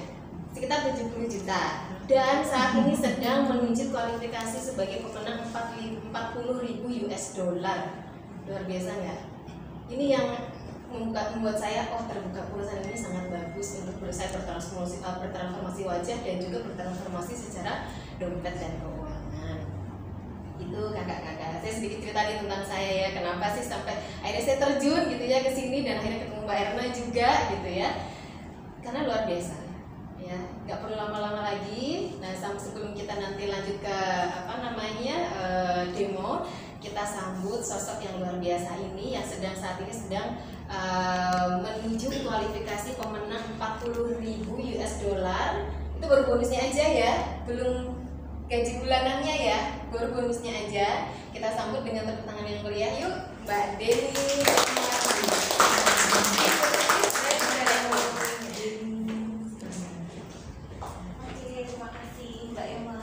Sekitar 70 juta. Dan saat ini sedang menuju kualifikasi sebagai pemenang 40.000 US dollar. Luar biasa nggak? Ini yang membuat saya, oh terbuka perusahaan ini sangat bagus untuk saya bertransformasi wajah dan juga bertransformasi secara dompet dan keuangan. Itu kakak-kakak, saya sedikit cerita tentang saya ya, kenapa sih sampai akhirnya saya terjun gitu ya ke sini, dan akhirnya ketemu Mbak Erna juga gitu ya, karena luar biasa ya, nggak perlu lama-lama lagi. Nah, sebelum kita nanti lanjut ke demo, kita sambut sosok yang luar biasa ini yang saat ini sedang menuju kualifikasi pemenang 40.000 US dollar. Itu baru bonusnya aja ya, belum gaji bulanannya ya, baru bonusnya aja. Kita sambut dengan tepuk tangan yang meriah. Yuk, Mbak Deni. Oke, terima kasih Mbak Emma.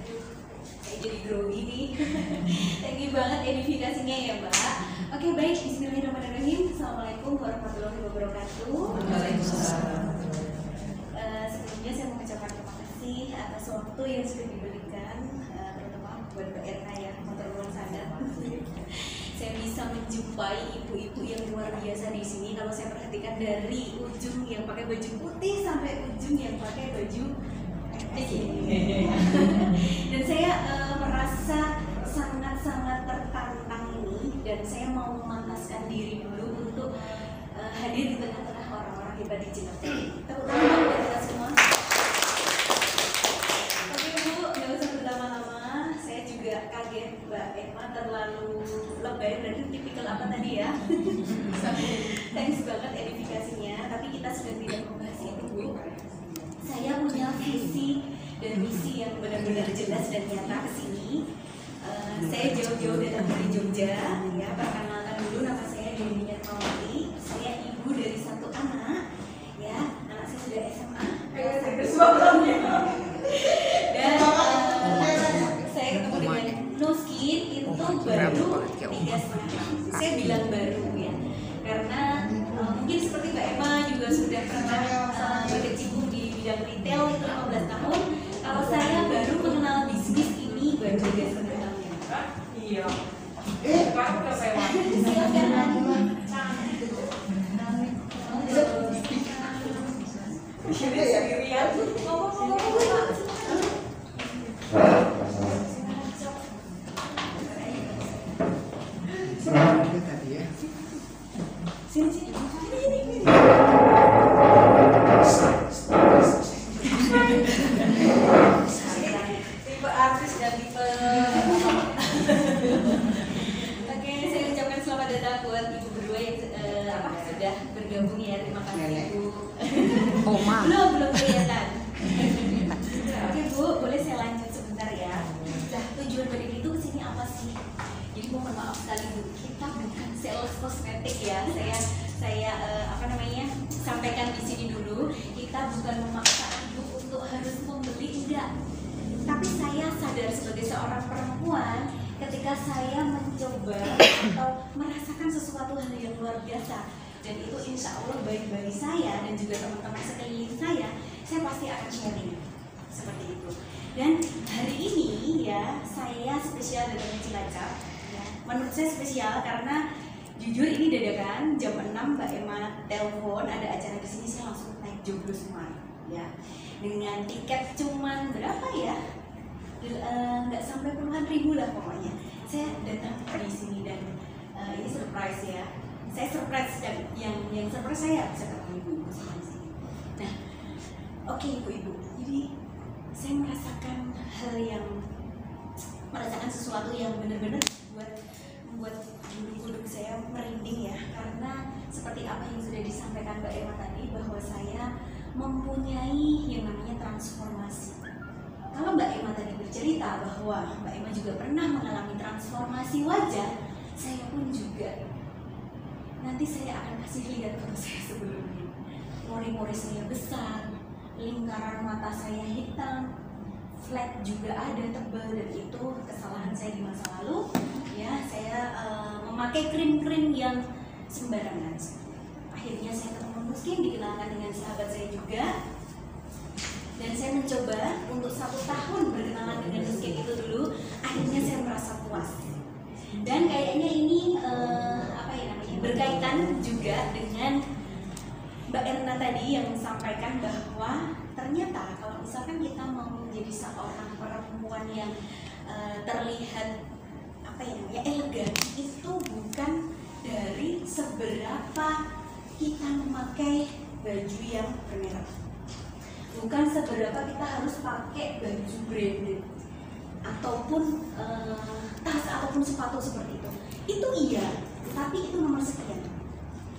Aduh, saya jadi grogi nih. Thank you banget edifikasinya ya Mbak. Oke, baik, bismillahirrahmanirrahim. Assalamualaikum warahmatullahi wabarakatuh. Waalaikumsalam. Sebelumnya saya mengucapkan terima kasih atas waktu yang sudah diberikan, terutama buat Mbak Erna ya, motor ruang sadar. Saya bisa menjumpai ibu-ibu yang luar biasa di sini. Kalau saya perhatikan dari ujung yang pakai baju putih sampai ujung yang pakai baju dan saya merasa sangat-sangat tertantang ini, dan saya mau memantaskan diri dulu untuk hadir di tengah-tengah orang-orang hebat di Cilacap, terutama buat kita semua. Oke Bu, nggak usah berlama-lama. Saya juga kaget Mbak Emma terlalu lebay, berarti tipikal apa tadi ya? Thanks banget edifikasinya, tapi kita sudah tidak membahas itu Bu. Saya punya visi dan misi yang benar-benar jelas dan nyata ke sini. Saya jauh-jauh datang dari Jogja, ya. Perkenalkan dulu, nama saya Deni Yatmawati. Saya ibu dari 1 anak, ya. Anak saya sudah SMA. Dan saya ketemu dengan Nuskin itu baru 3,5. Saya bilang baru ya, karena mungkin seperti Mbak Emma juga sudah pernah berkecimpung di bidang retail itu 15 tahun. Kalau saya baru mengenal bisnis ini baru 3,5 tahun. Iya. Sekarang udah sewa. Sendirian. Tipe artis dan tipe Oke, saya ucapkan selamat datang buat ibu berdua yang sudah bergabung ya. Terima kasih Ibu. Oma. Belum kelihatan. Oke Bu, boleh saya lanjut sebentar ya. Nah, tujuan berdiri itu kesini apa sih? Jadi mohon maaf sekali Bu, kita bukan sales kosmetik ya. Saya sampaikan di sini dulu. Kita bukan memaksa Ibu untuk harus membeli, enggak. Tapi saya sadar sebagai seorang perempuan, ketika saya mencoba atau merasakan sesuatu hal yang luar biasa, dan itu insya Allah baik bagi saya dan juga teman-teman sekeliling saya pasti akan sharing seperti itu. Dan hari ini ya saya spesial dengan Cilacap ya. Menurut saya spesial karena jujur ini dadakan jam 6 Mbak Emma telepon ada acara di sini, saya langsung naik joglo semua ya, dengan tiket cuman berapa ya, nggak sampai puluhan ribu lah pokoknya. Saya datang di sini dan ini surprise ya. Saya surprise dan yang surprise saya bisa ketemu ibu sama di sini. Nah, oke ibu-ibu. Jadi saya merasakan sesuatu yang benar-benar membuat bulu kuduk saya merinding ya, karena seperti apa yang sudah disampaikan Mbak Emma tadi bahwa saya mempunyai yang namanya transformasi. Kalau Mbak Emma tadi bercerita bahwa Mbak Emma juga pernah mengalami transformasi wajah, saya pun juga. Nanti saya akan kasih lihat foto saya sebelumnya. Mori-mori saya besar, lingkaran mata saya hitam, flat juga ada tebal, dan itu kesalahan saya di masa lalu. Ya, saya memakai krim-krim yang sembarangan. Akhirnya saya ketemu Nuskin, dikenalkan dengan sahabat saya juga. Dan saya mencoba untuk 1 tahun berkenalan dengan Nuskin itu dulu. Akhirnya saya merasa puas. Dan kayaknya ini berkaitan juga dengan Mbak Erna tadi yang menyampaikan bahwa ternyata kalau misalkan kita mau menjadi seorang perempuan yang terlihat elegan, itu bukan dari seberapa kita memakai baju yang bermerek, bukan seberapa kita harus pakai baju branded ataupun tas ataupun sepatu seperti itu. Itu iya, tapi itu nomor sekian.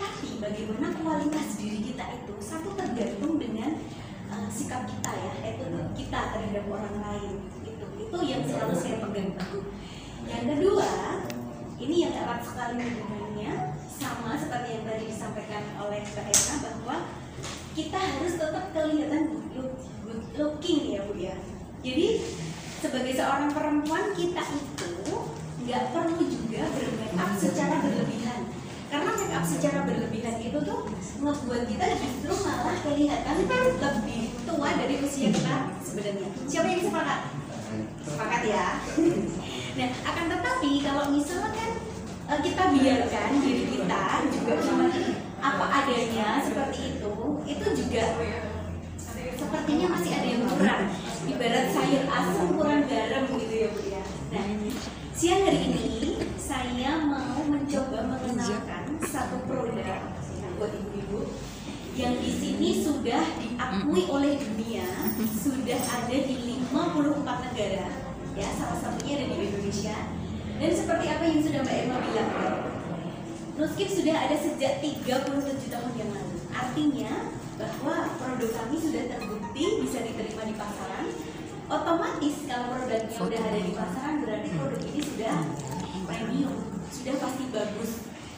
Tapi bagaimana kualitas diri kita itu satu tergantung dengan sikap kita ya, yaitu kita terhadap orang lain. Itu yang selalu saya pegang teguh. Yang kedua, ini yang erat sekali hubungannya sama seperti yang tadi disampaikan oleh Mbak Erna, bahwa kita harus tetap kelihatan good looking ya Bu ya. Jadi sebagai seorang perempuan kita itu nggak perlu juga bermake up secara berlebihan, karena make up secara berlebihan itu tuh ngebuat kita justru malah kelihatan lebih tua dari usia kita sebenarnya. Siapa yang sepakat? Sepakat ya. Nah, akan tetapi kalau misalkan kita biarkan diri kita juga cuma apa adanya seperti itu juga sepertinya masih ada yang kurang. Ibarat sayur asam kurang garam gitu ya Bu ya. Nah, siang hari ini saya mau mencoba mengenalkan satu produk buat ibu-ibu yang di sini sudah diakui oleh dunia, sudah ada di 54 negara, ya salah satunya ada di Indonesia. Dan seperti apa yang sudah Mbak Emma bilang, Nuskin sudah ada sejak 37 tahun yang lalu. Artinya bahwa produk kami sudah terbukti bisa diterima di pasaran. Otomatis kalau produknya sudah ada di pasaran, berarti produk ini sudah premium, sudah pasti bagus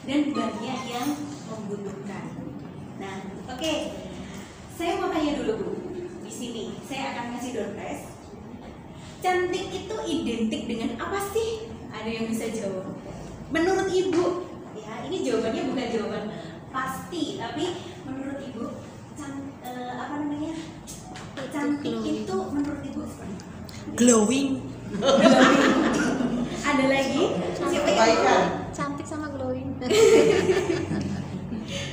dan banyak yang membutuhkan. Nah, oke. Saya mau tanya dulu Bu. Di sini saya akan kasih door prize. Cantik itu identik dengan apa sih? Ada yang bisa jawab? Menurut Ibu, ya ini jawabannya bukan jawaban pasti, tapi menurut Ibu cantik itu menurut Ibu seperti apa? Glowing. Ada lagi? Siapa yang Kebaikan. Cantik sama glowing.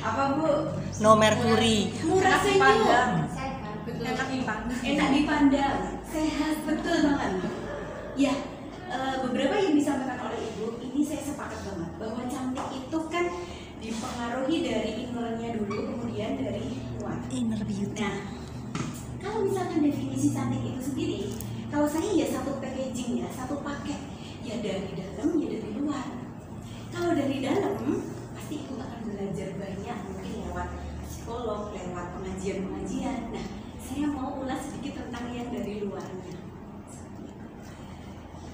apa Bu? No mercury. Murah senyum, Enak dipandang. sehat, betul banget. Ya, beberapa yang disampaikan oleh Ibu, ini saya sepakat banget bahwa cantik itu kan dipengaruhi dari innernya dulu, kemudian dari luar. Inner beauty. Nah, kalau misalkan definisi cantik itu sendiri, kalau saya ya satu packaging ya, satu paket, ya dari dalam ya dari luar. Kalau dari dalam, pasti Ibu akan belajar banyak mungkin lewat psikolog, lewat pengajian-pengajian. Nah, saya mau ulas sedikit tentang yang dari luarnya.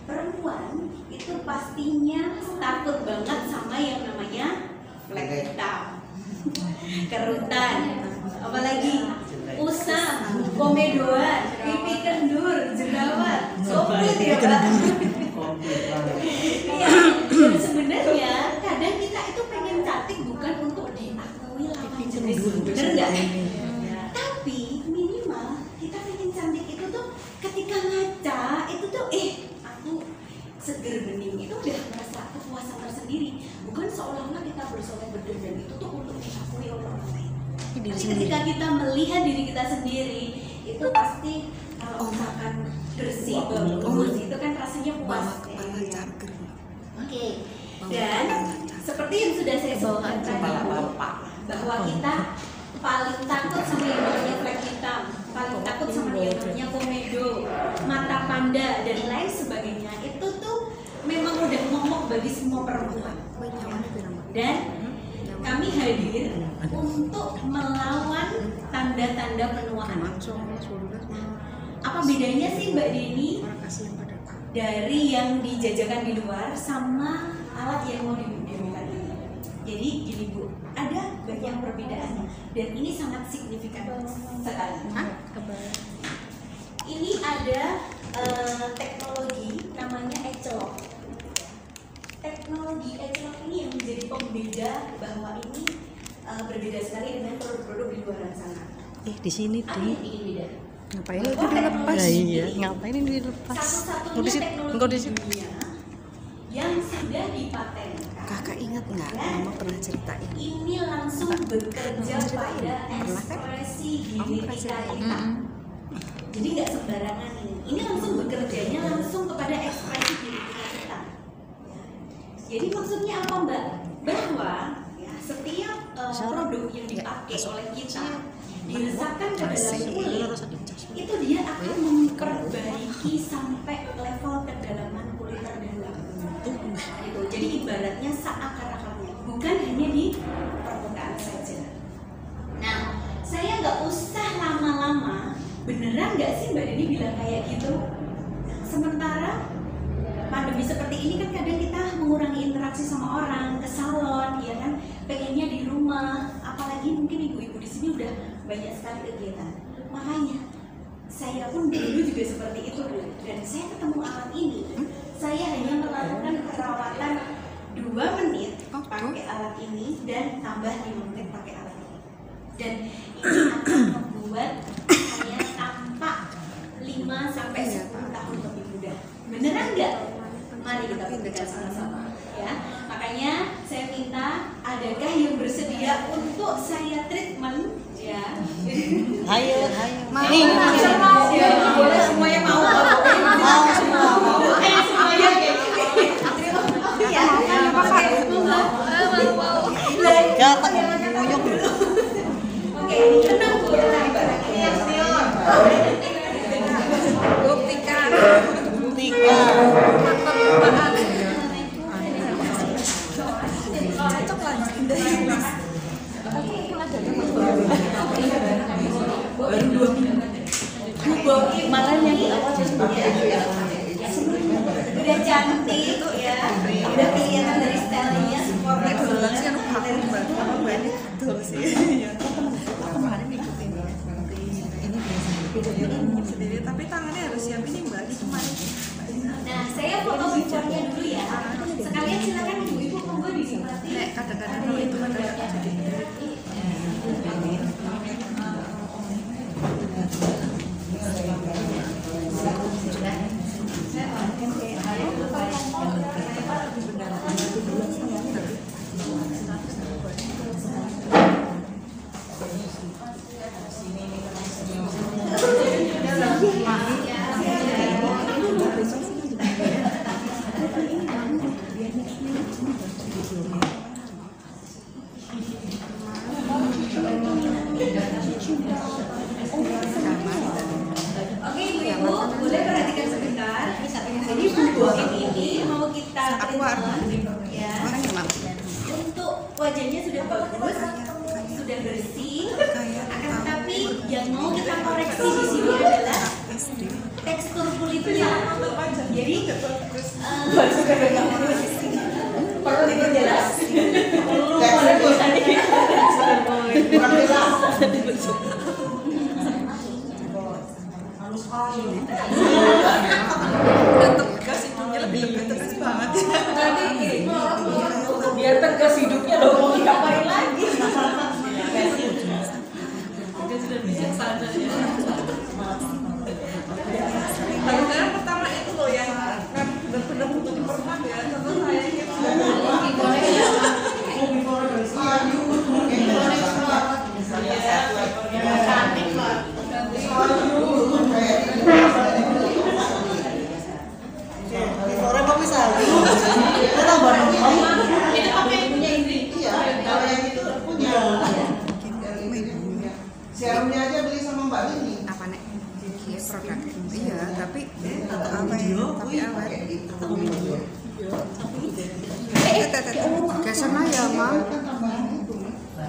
Perempuan itu pastinya takut banget sama yang namanya flek hitam, kerutan, apalagi usang, komedoan, pipi kendur, jerawat, komplit ya Pak. Iya, dan sebenarnya kadang kita itu pengen cantik bukan untuk diakui lawan jenis, bener nggak? Tapi minimal kita pengen cantik itu tuh ketika ngaca itu tuh aku seger bening, itu udah merasa kepuasan tersendiri, bukan seolah-olah kita bersolek berdandan itu tuh untuk diakui oleh orang lain. Tapi ketika kita melihat diri kita sendiri itu pasti kalau misalkan bersih, bagus itu kan rasanya puas. Oke. Dan seperti yang sudah saya sebutkan tadi bahwa kita paling takut sama yang namanya flek hitam, paling takut sama yang namanya komedo, mata panda dan lain sebagainya. Itu tuh memang udah momok bagi semua perempuan. Dan kami hadir untuk melawan tanda-tanda penuaan. Apa bedanya sih Mbak Deni dari yang dijajakan di luar sama alat yang mau digunakan ini? Jadi gini Bu, ada banyak perbedaannya dan ini sangat signifikan sekali. Ini ada teknologi namanya Ecelok. Teknologi Ecelok ini yang menjadi pembeda bahwa ini berbeda sekali dengan produk-produk di luar sana. Di sini Apa yang bikin beda? ngapain itu dilepas? Iya, ngapain ini dilepas? Satu-satunya teknologi di dunia yang sudah dipatenkan. Kakak ingat nggak? Mama pernah ceritain. Ini langsung bekerja pada ekspresi diri kita. Jadi nggak sembarangan ini. Ini langsung bekerjanya langsung kepada ekspresi diri kita. Jadi maksudnya apa Mbak? Bahwa ya, setiap produk yang dipakai oleh kita diresapkan ke dalam kulit, itu dia akan memperbaiki sampai level kedalaman kulit terdalam. Gitu. Jadi ibaratnya seakar-akarnya, bukan hanya di permukaan saja. Nah, saya nggak usah lama-lama. Beneran nggak sih Mbak Deni bilang kayak gitu? Sementara pandemi seperti ini kan kadang kita mengurangi interaksi sama orang, ke salon, ya kan? Pengennya di rumah. Apalagi mungkin ibu-ibu di sini udah banyak sekali kegiatan. Makanya saya pun dulu juga seperti itu Bu. Dan saya ketemu alat ini, saya hanya melakukan perawatan 2 menit pakai alat ini dan tambah 5 menit pakai alat ini. Dan ini akan membuat saya tampak 5-10 tahun lebih muda. Beneran nggak? Mari kita buktikan sama-sama ya. Makanya saya minta, adakah yang bersedia untuk saya treatment ya? Ayo. Nih, boleh semuanya mau. Mau semua mau. Ayo semuanya. Ya, oke, tenang Bu, tenang. Buktikan. Malah yang di awal udah cantik ya, udah kelihatan dari stylenya sporty banget. Sendiri, tapi tangannya harus siap ini Mbak, di kemarin. Nah, saya foto before-nya dulu ya. Sekalian silakan ibu-ibu monggo dinikmati. Kadang-kadang kalau itu kadang-kadang jadi Oke ibu-ibu, boleh perhatikan sebentar. Jadi bubuk ini mau kita treatment ya. Untuk wajahnya sudah bagus, sudah bersih. Kayak Akan tetapi yang mau kita koreksi di sini adalah tekstur kulitnya. Jadi perlu diperjelas. udah tegas hidungnya lebih tegas banget ya. Biar tegas hidupnya loh, mau diapain lagi? Karena pertama itu loh yang benar-benar butuh dipermak ya. Contoh saya gitu. Orang mau bisa. Kita baru Ini pakai punya Indri. Iya, kalau yang itu punya. Serumnya aja beli sama Mbak Lini. apa nek? Iya produk. Iya, tapi tapi awet. Geser ya, Mam.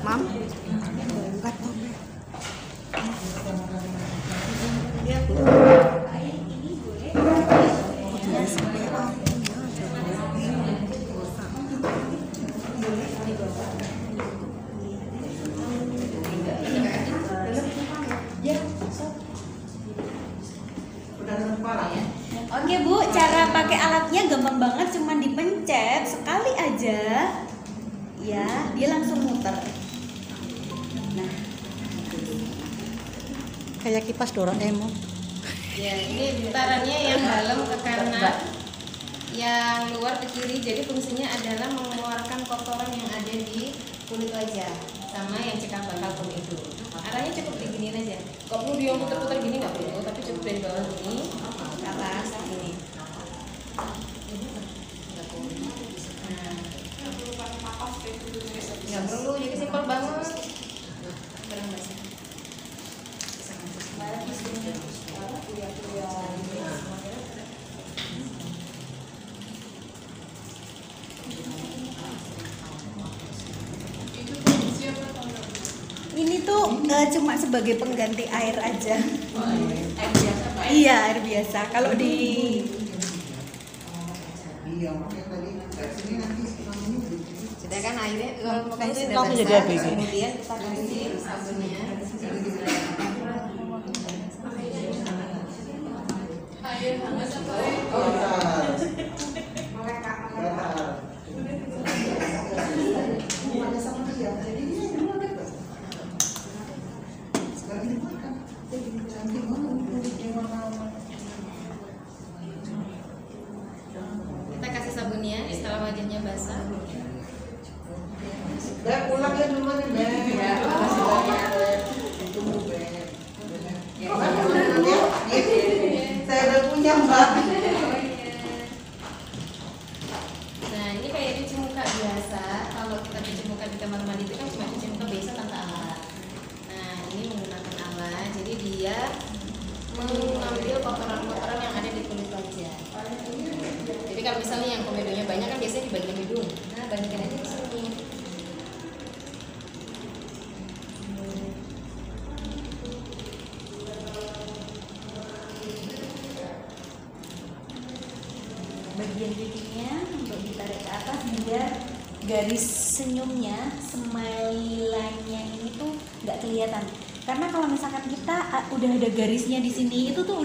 Mam. Laptopnya. Oke Bu, cara pakai alatnya gampang banget, cuman dipencet sekali aja, ya dia langsung muter. Nah, Kayak kipas Doraemon. Ya, ini putarannya yang dalam ke kanan, yang luar ke kiri. Jadi fungsinya adalah mengeluarkan kotoran yang ada di kulit wajah sama yang cekak bakal pun itu. Arahnya cukup diginiin aja. Kok perlu dia putar-putar gini nggak perlu, tapi cukup dari bawah gini ke atas gini. Nggak perlu, jadi simpel banget. Barang basah. ini tuh cuma sebagai pengganti air aja. Air biasa Pak. Iya, air biasa. Kalau di Iya, makanya tadi sini nanti sekarang ini Sudah kan airnya kalau makanya sudah langsung jadi basah, ABG. kemudian kita kasih sabunnya. oh iya. Sama dia. Jadi dia dulu ada. Sekarang ini makan. Cantik banget dia makan. Kita kasih sabunnya setelah wajahnya basah. Beb, pulang ya duluan ya, Beb. Ya, makasih banyak, Beb. Ditunggu, Beb. Ya, saya udah punya, Mbak. Nah, ini kayak cuci muka biasa. Kalau kita cuci muka di kamar mandi itu kan cuma cuci muka biasa tanpa alat. Nah, ini menggunakan alat. Jadi dia mengambil kotoran-kotoran yang ada di kulit wajah. Jadi kalau misalnya yang komedonya banyak kan biasanya di bagian hidung. Nah, bandingkan aja di sini. bagian pipinya untuk ditarik ke atas biar garis senyumnya, smile line-nya ini tuh nggak kelihatan. Karena kalau misalkan kita udah ada garisnya di sini, itu tuh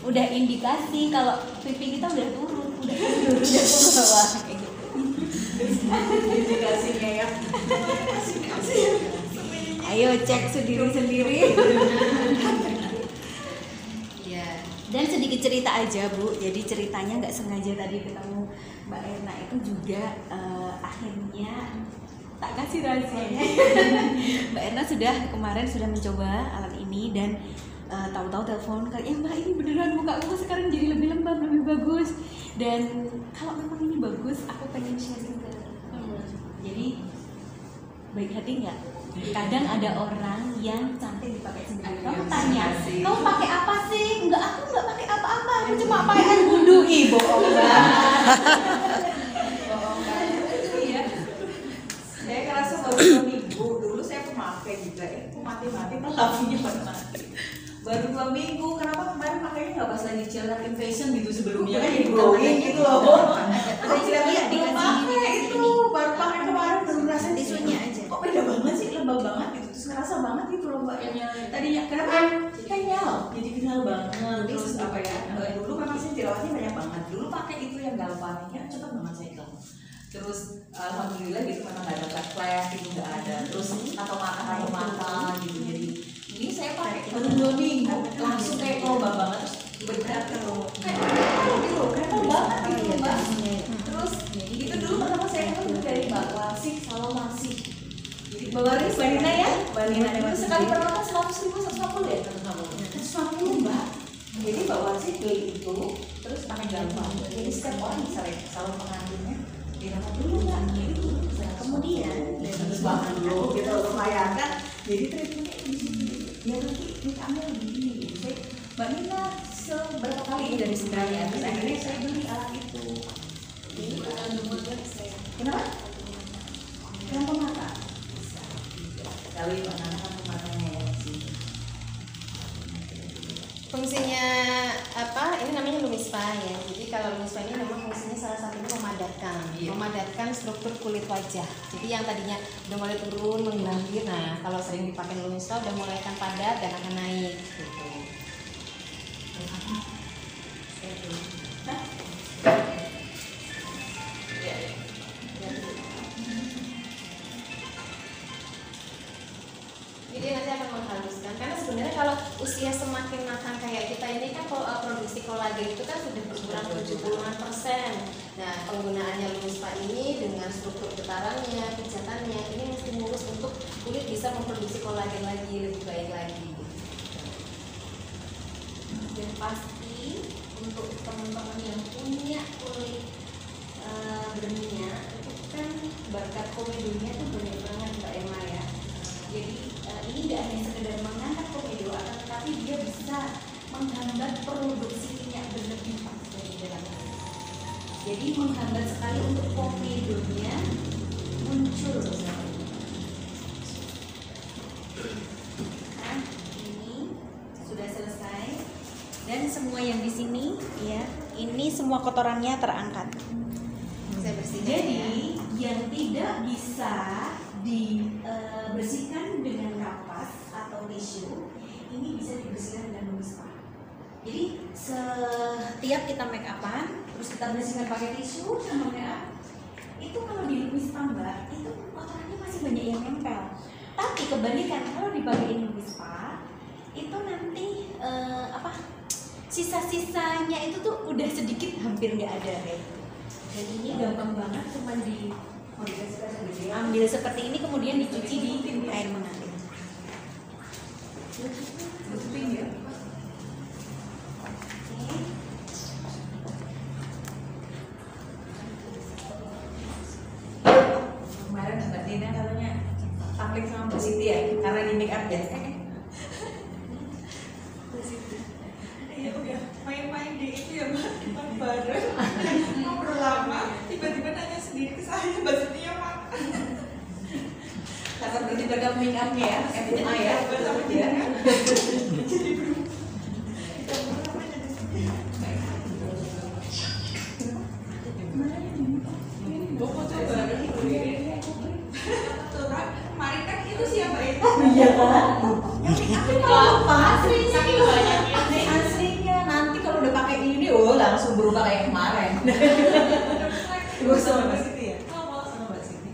udah indikasi kalau pipi kita udah turun, udah ke bawah kayak gitu. Indikasinya ya. Ayo cek sendiri-sendiri. Iya. Dan sedikit cerita aja Bu, jadi ceritanya nggak sengaja tadi ketemu Mbak Erna itu juga akhirnya tak kasih rahasianya. Mbak Erna kemarin sudah mencoba alat ini dan tahu-tahu telepon kayak Mbak ini beneran muka aku sekarang jadi lebih lembab, lebih bagus. Dan kalau memang ini bagus, aku pengen sharing ke teman. Jadi baik hati nggak? Kadang ada orang yang cantik dipakai sendiri. Kamu tanya, kamu pakai apa sih? Enggak, aku nggak pakai apa-apa. Aku cuma pakai air wudhu. Ih, bohong banget. Bohong banget. Iya. Saya ngerasa baru 2 minggu dulu saya pemakai minggu. Kenapa kemarin pakainya nggak pas lagi children invasion gitu sebelumnya? Bukan, Jadi bukan glowing lagi. gitu loh. Ada istilahnya Belum pakai itu, baru pakai kemarin baru ngerasa tisunya aja. kok beda banget sih, lembab banget gitu, terus ngerasa banget gitu loh mbak. Tadinya kenapa kenyal, jadi kenyal banget. Terus apa ya? Dulu memang sih jerawatnya banyak banget. Dulu pakai itu yang galvaninya cepet banget saya hilang. Terus alhamdulillah gitu memang nggak ada flek itu nggak ada. Terus atau mata gitu. Jadi ini saya pakai baru 2 minggu langsung kayak lembab banget. Terus benar kayak banget gitu mbak. Terus itu dulu pertama saya ketemu dari Mbak Warsik sama Marsik. Jadi Mbak Warsik, Mbak Nina ya, Mbak Nina dulu sekali perawatan 100.000, 150 ya, 150 mbak. Jadi Mbak Warsik beli itu, terus pakai gampang. Jadi setiap orang bisa lihat salon pengantinnya dirawat dulu mbak. Jadi dulu kemudian terus banget dulu gitu lumayan kan. Jadi treatmentnya itu di sini. Ya nanti mintaannya lebih tinggi gitu. Saya Mbak Nina seberapa kali dari sebenarnya, terus akhirnya saya beli alat itu. Kenapa? Kenapa mata? Lalu mana matanya ya sih? Fungsinya apa? Ini namanya Lumispa ya. Jadi kalau Lumispa ini memang fungsinya salah satunya memadatkan struktur kulit wajah. Jadi yang tadinya udah mulai turun menggambir, nah kalau sering dipakai Lumispa udah mulai akan padat dan akan naik gitu. Jadi nanti akan menghaluskan, karena sebenarnya kalau usia semakin matang kayak kita ini kan produksi kolagen itu kan sudah berkurang 70%. Nah penggunaannya Lumispa ini dengan struktur getarannya, pijatannya ini mesti mulus untuk kulit bisa memproduksi kolagen lagi lebih baik lagi. Dan pasti untuk teman-teman yang punya kulit berminyak itu kan bakat komedonya itu banyak banget Mbak Emma ya. Jadi ini tidak hanya sekedar mengangkat komedo, akan tetapi dia bisa menghambat produksi minyak berlebih dari dalam kulit. Jadi menghambat sekali untuk komedonya muncul. Nah, ini sudah selesai dan semua yang di sini ya, ini semua kotorannya terangkat. Saya bersihkan. Jadi yang tidak bisa dibersihkan dengan kapas atau tisu ini bisa dibersihkan dengan Lumispa. Jadi setiap kita make upan terus kita bersihkan pakai tisu sama make up, itu kalau di Lumispa mbak itu kotorannya masih banyak yang nempel. Tapi kebalikan kalau dipakai Lumispa itu nanti sisa-sisanya itu tuh udah sedikit, hampir nggak ada kayak gitu. Dan ini gampang banget, cuma ambil seperti ini kemudian dicuci di air mengalir. Kemarin Mbak Dina katanya tampil sama Mbak Siti ya, karena di make up ya. Ya udah main-main di itu ya mbak, bareng ngobrol lama, tiba-tiba nanya sendiri ke saya, Mbak Siti yang mana? Karena berarti beragam make upnya ya, SMA ya. Jadi belum kita berapa jadi mau coba tuh kan kemarin kan itu siapa itu? Iya kan? Saking banyaknya. Aslinya nanti kalau udah pakai ini, langsung berubah kayak kemarin. Gue sama Mbak Siti ya? Sama Mbak Siti.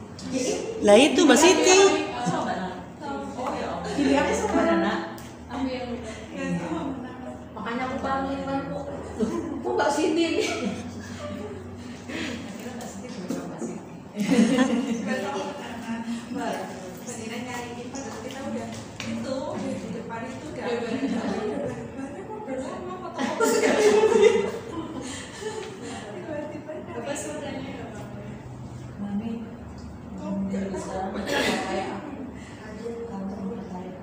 Lah itu Mbak Siti. Sama Nana. Oh ya Allah. Jadi aku sama Nana. Makanya aku panggil kan kok. Kok Mbak Siti nih? Akhirnya Mbak Siti berubah Mbak Siti. Mbak Dina nyariin padahal kita udah itu di depan itu udah banyak ngobrol lama foto-foto sekali. Tiba-tiba Apa saudaranya ya Pak? Mami, nggak bisa kayak aku. Kamu tertarik.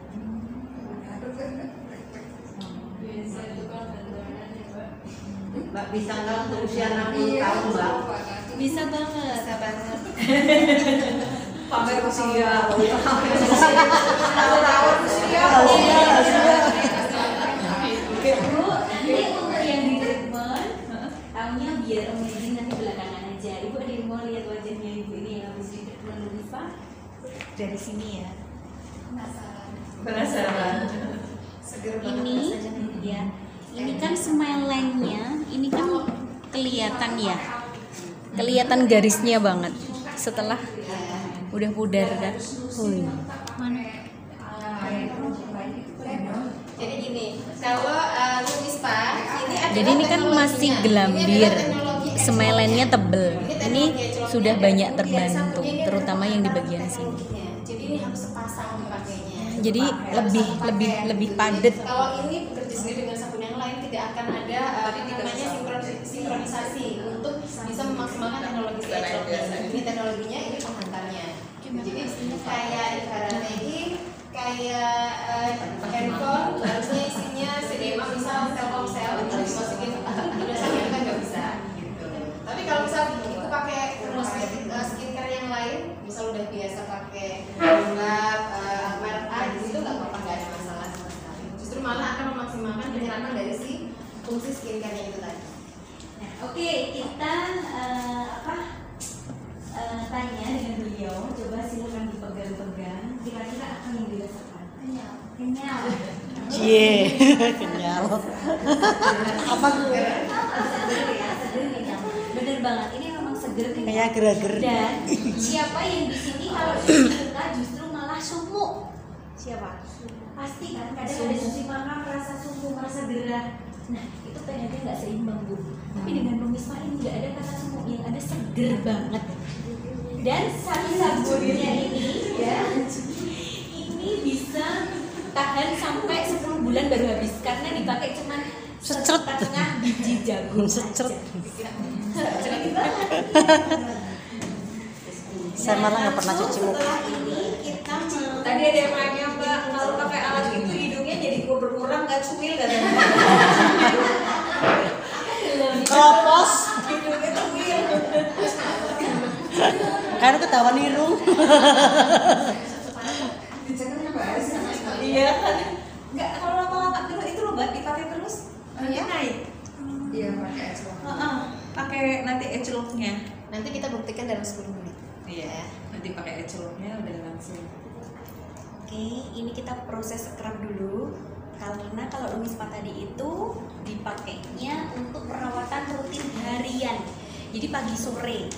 Biasa itu kan bantuan ya Mbak. Mbak bisa nggak untuk usia 60 tahun mbak? Bisa banget. Pamer usia. Tahun usia. Lumispa dari sini ya. Penasaran. Seger banget Ini rasanya. ya. Ini kan smile line-nya, ini kan kelihatan ya. Kelihatan garisnya banget. Setelah udah pudar kan. Mana? Jadi gini, kalau Lumispa ini adalah Jadi ini kan teknologinya. masih Ini gelambir. adalah teknologi Smile line-nya tebel. Ini teknologi sudah celoknya banyak dan terbantu, sabunnya ini terutama yang di bagian sini. teknologinya. Jadi ini harus sepasang dipakainya. Jadi lebih padat. Kalau ini bekerja sendiri dengan sabun yang lain tidak akan ada namanya sinkronisasi untuk bisa memaksimalkan teknologi si celoknya. Ini teknologinya, ini penghantarnya. Jadi kayak ibaratnya ini kayak handphone harusnya isinya CDMA misal Telkomsel itu dimasukin biasanya kan nggak bisa gitu. Tapi kalau misal itu pakai skincare yang lain, misal udah biasa pakai lab merek A di situ nggak apa-apa, nggak ada masalah sama sekali. Justru malah akan memaksimalkan penyerapan dari si fungsi skincare-nya itu tadi. Nah, oke, kita tanya dengan beliau. Coba silakan dipegang-pegang. Kira-kira apa yang dirasakan? Kenyal. Cie, kenyal. Apa gue? Seger ya, seger kenyal. Bener banget. Ini memang seger kenyal. Kayak gerak-gerak. Dan siapa yang di sini kalau dibuka justru malah sumuk? Siapa? Pasti kan. Kadang ada cuci mata merasa sumuk, merasa gerah. Nah, itu pH-nya nggak seimbang, Bu. Tapi dengan Lumispa ini nggak ada kata sumuk, yang ada seger banget. Dan sabunnya ini ya, ini bisa tahan sampai 10 bulan baru habis karena dipakai cuman setengah biji jagung. Secret. Jadi banget. Saya malah nggak pernah cuci muka. Setelah ini kita Tadi ada yang nanya Mbak, kalau pakai alat itu hidungnya jadi berkurang nggak cuil katanya? Kopos. Hidungnya cuil. Karena ketahuan irung. Iya kan? Nggak, kalau lama-lama terus itu loh Mbak dipakai terus Iya. naik. Iya pakai es Pakai nanti eceloknya. Nanti kita buktikan dalam 10 menit. Iya. Nanti pakai eceloknya udah langsung. Oke, ini kita proses scrub dulu. Karena kalau Lumispa tadi itu dipakainya untuk perawatan rutin harian. Jadi pagi sore.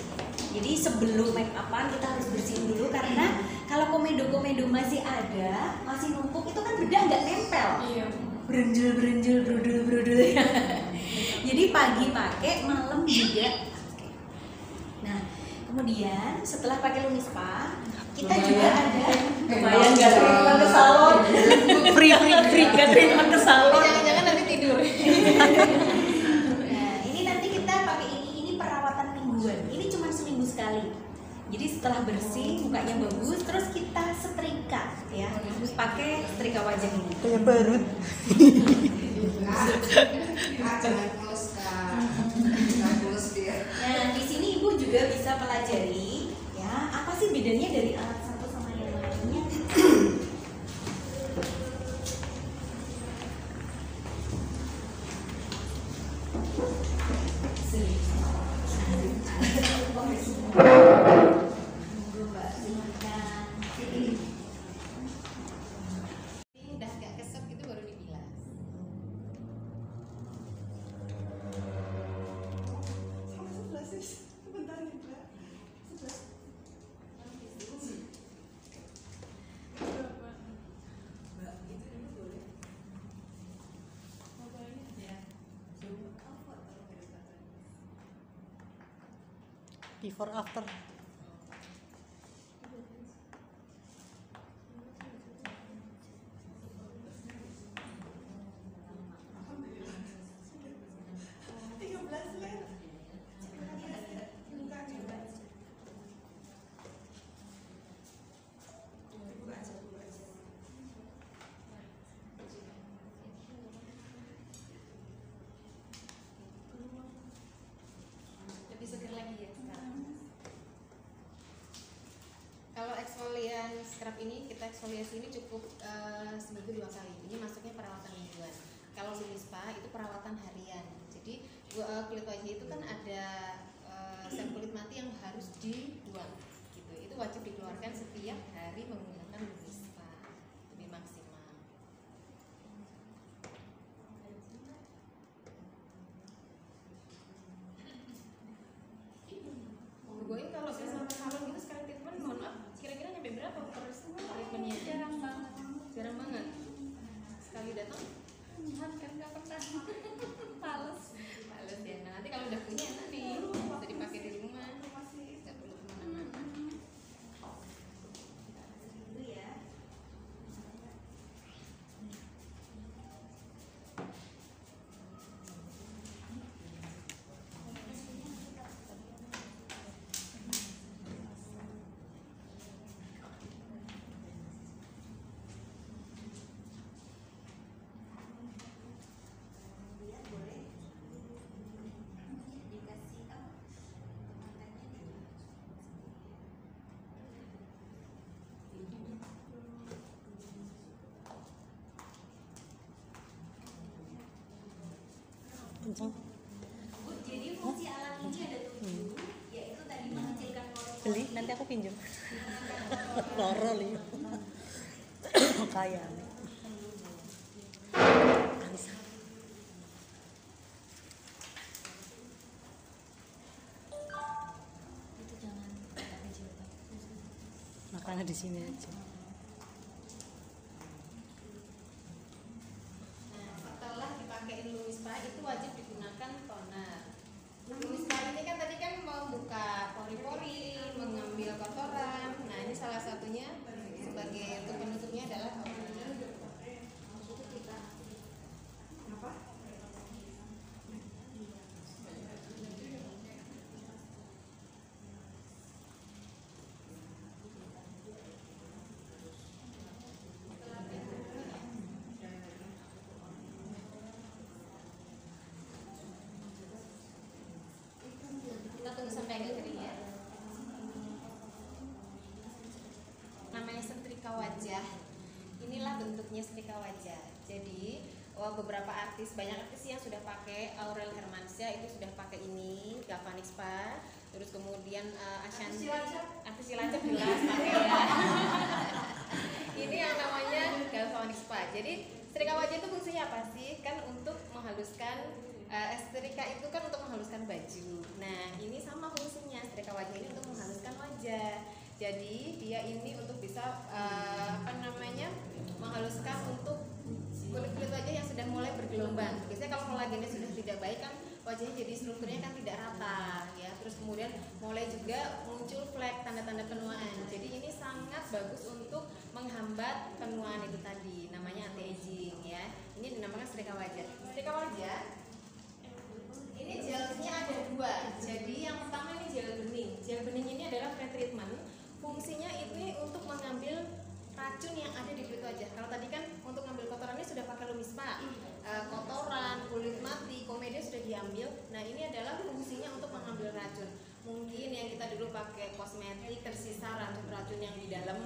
Jadi sebelum make upan kita harus bersihin dulu karena kalau komedo-komedo masih ada, masih numpuk itu kan bedah nggak nempel. Iya. Berendel, brodol. Jadi pagi pakai, malam juga pakai. Nah, kemudian setelah pakai Lumispa, kita juga ada Lumayan nggak treatment ke salon. Free. Nggak treatment ke salon. Jangan-jangan nanti tidur. Nah, ini nanti kita pakai ini perawatan mingguan. Ini cuma seminggu sekali. Jadi setelah bersih, mukanya bagus, terus kita setrika ya. Terus pakai setrika wajah ini. Kayak barut. jangan mulus kak, jangan mulus dia. Nah, di sini Ibu juga bisa pelajari ya, apa sih bedanya dari alat satu sama yang lainnya. Ini udah agak kesep gitu baru dibilas. Before after. Lebih segar lagi ya sekarang. Kalau eksfolian scrub ini, kita eksfoliasi ini cukup seminggu 2 kali. Ini masuknya perawatan mingguan. Kalau Lumispa itu perawatan harian. Jadi kulit wajah itu kan ada sel kulit mati yang harus dibuang gitu. Itu wajib dikeluarkan setiap hari menggunakan Lumispa, lebih maksimal. Goin kalau saya sampai salon gitu sekali treatment, mohon maaf, kira-kira nyampe berapa per treatmentnya? Jarang banget. Jarang banget. Sekali datang Kan nggak pernah. Males. males ya. Nah, nanti kalau udah punya enak nih, bisa dipakai di rumah, nggak perlu kemana-mana. Dulu ya. Lihat boleh dikasih apa? Matanya di Kenceng. Bu, jadi fungsi alat ini ada 7, yaitu tadi mengecilkan korek. Beli, nanti aku pinjam. Loro li. Kaya. Alisa. Itu jangan pakai jilbab. Makanya di sini aja. Nah, setelah dipakai Lumispa itu wajib digunakan toner. Lumispa ini kan tadi kan membuka pori-pori, mengambil kotoran. Nah, ini salah satunya sebagai untuk penutupnya adalah toner. Kita tunggu sampai agak kering ya. Namanya setrika wajah. Inilah bentuknya setrika wajah. Jadi beberapa artis, banyak artis yang sudah pakai. Aurel Hermansyah itu sudah pakai ini, Galvanic Spa. Terus kemudian Ashanti, artis Cilacap jelas pakai ya. Ini yang namanya Galvanic Spa. Jadi setrika wajah itu fungsinya apa sih? Kan untuk menghaluskan, setrika itu kan untuk menghaluskan baju. Nah, ini sama fungsinya, setrika wajah ini untuk menghaluskan wajah. Jadi dia ini untuk bisa menghaluskan untuk kulit-kulit wajah yang sudah mulai bergelombang. Biasanya kalau kolagennya sudah tidak baik kan wajahnya jadi strukturnya kan tidak rata ya. Terus kemudian mulai juga muncul flek, tanda-tanda penuaan. Jadi ini sangat bagus untuk menghambat penuaan itu tadi. Namanya anti aging ya. Ini dinamakan setrika wajah. Setrika wajah ini gelnya ada 2. Jadi yang pertama ini gel bening. Gel bening ini adalah pre-treatment. Fungsinya itu untuk mengambil racun yang ada di kulit wajah. Kalau tadi kan untuk ngambil kotorannya sudah pakai Lumispa, kotoran, kulit mati, komedi sudah diambil. Nah, ini adalah fungsinya untuk mengambil racun. Mungkin yang kita dulu pakai kosmetik tersisa racun-racun yang di dalam,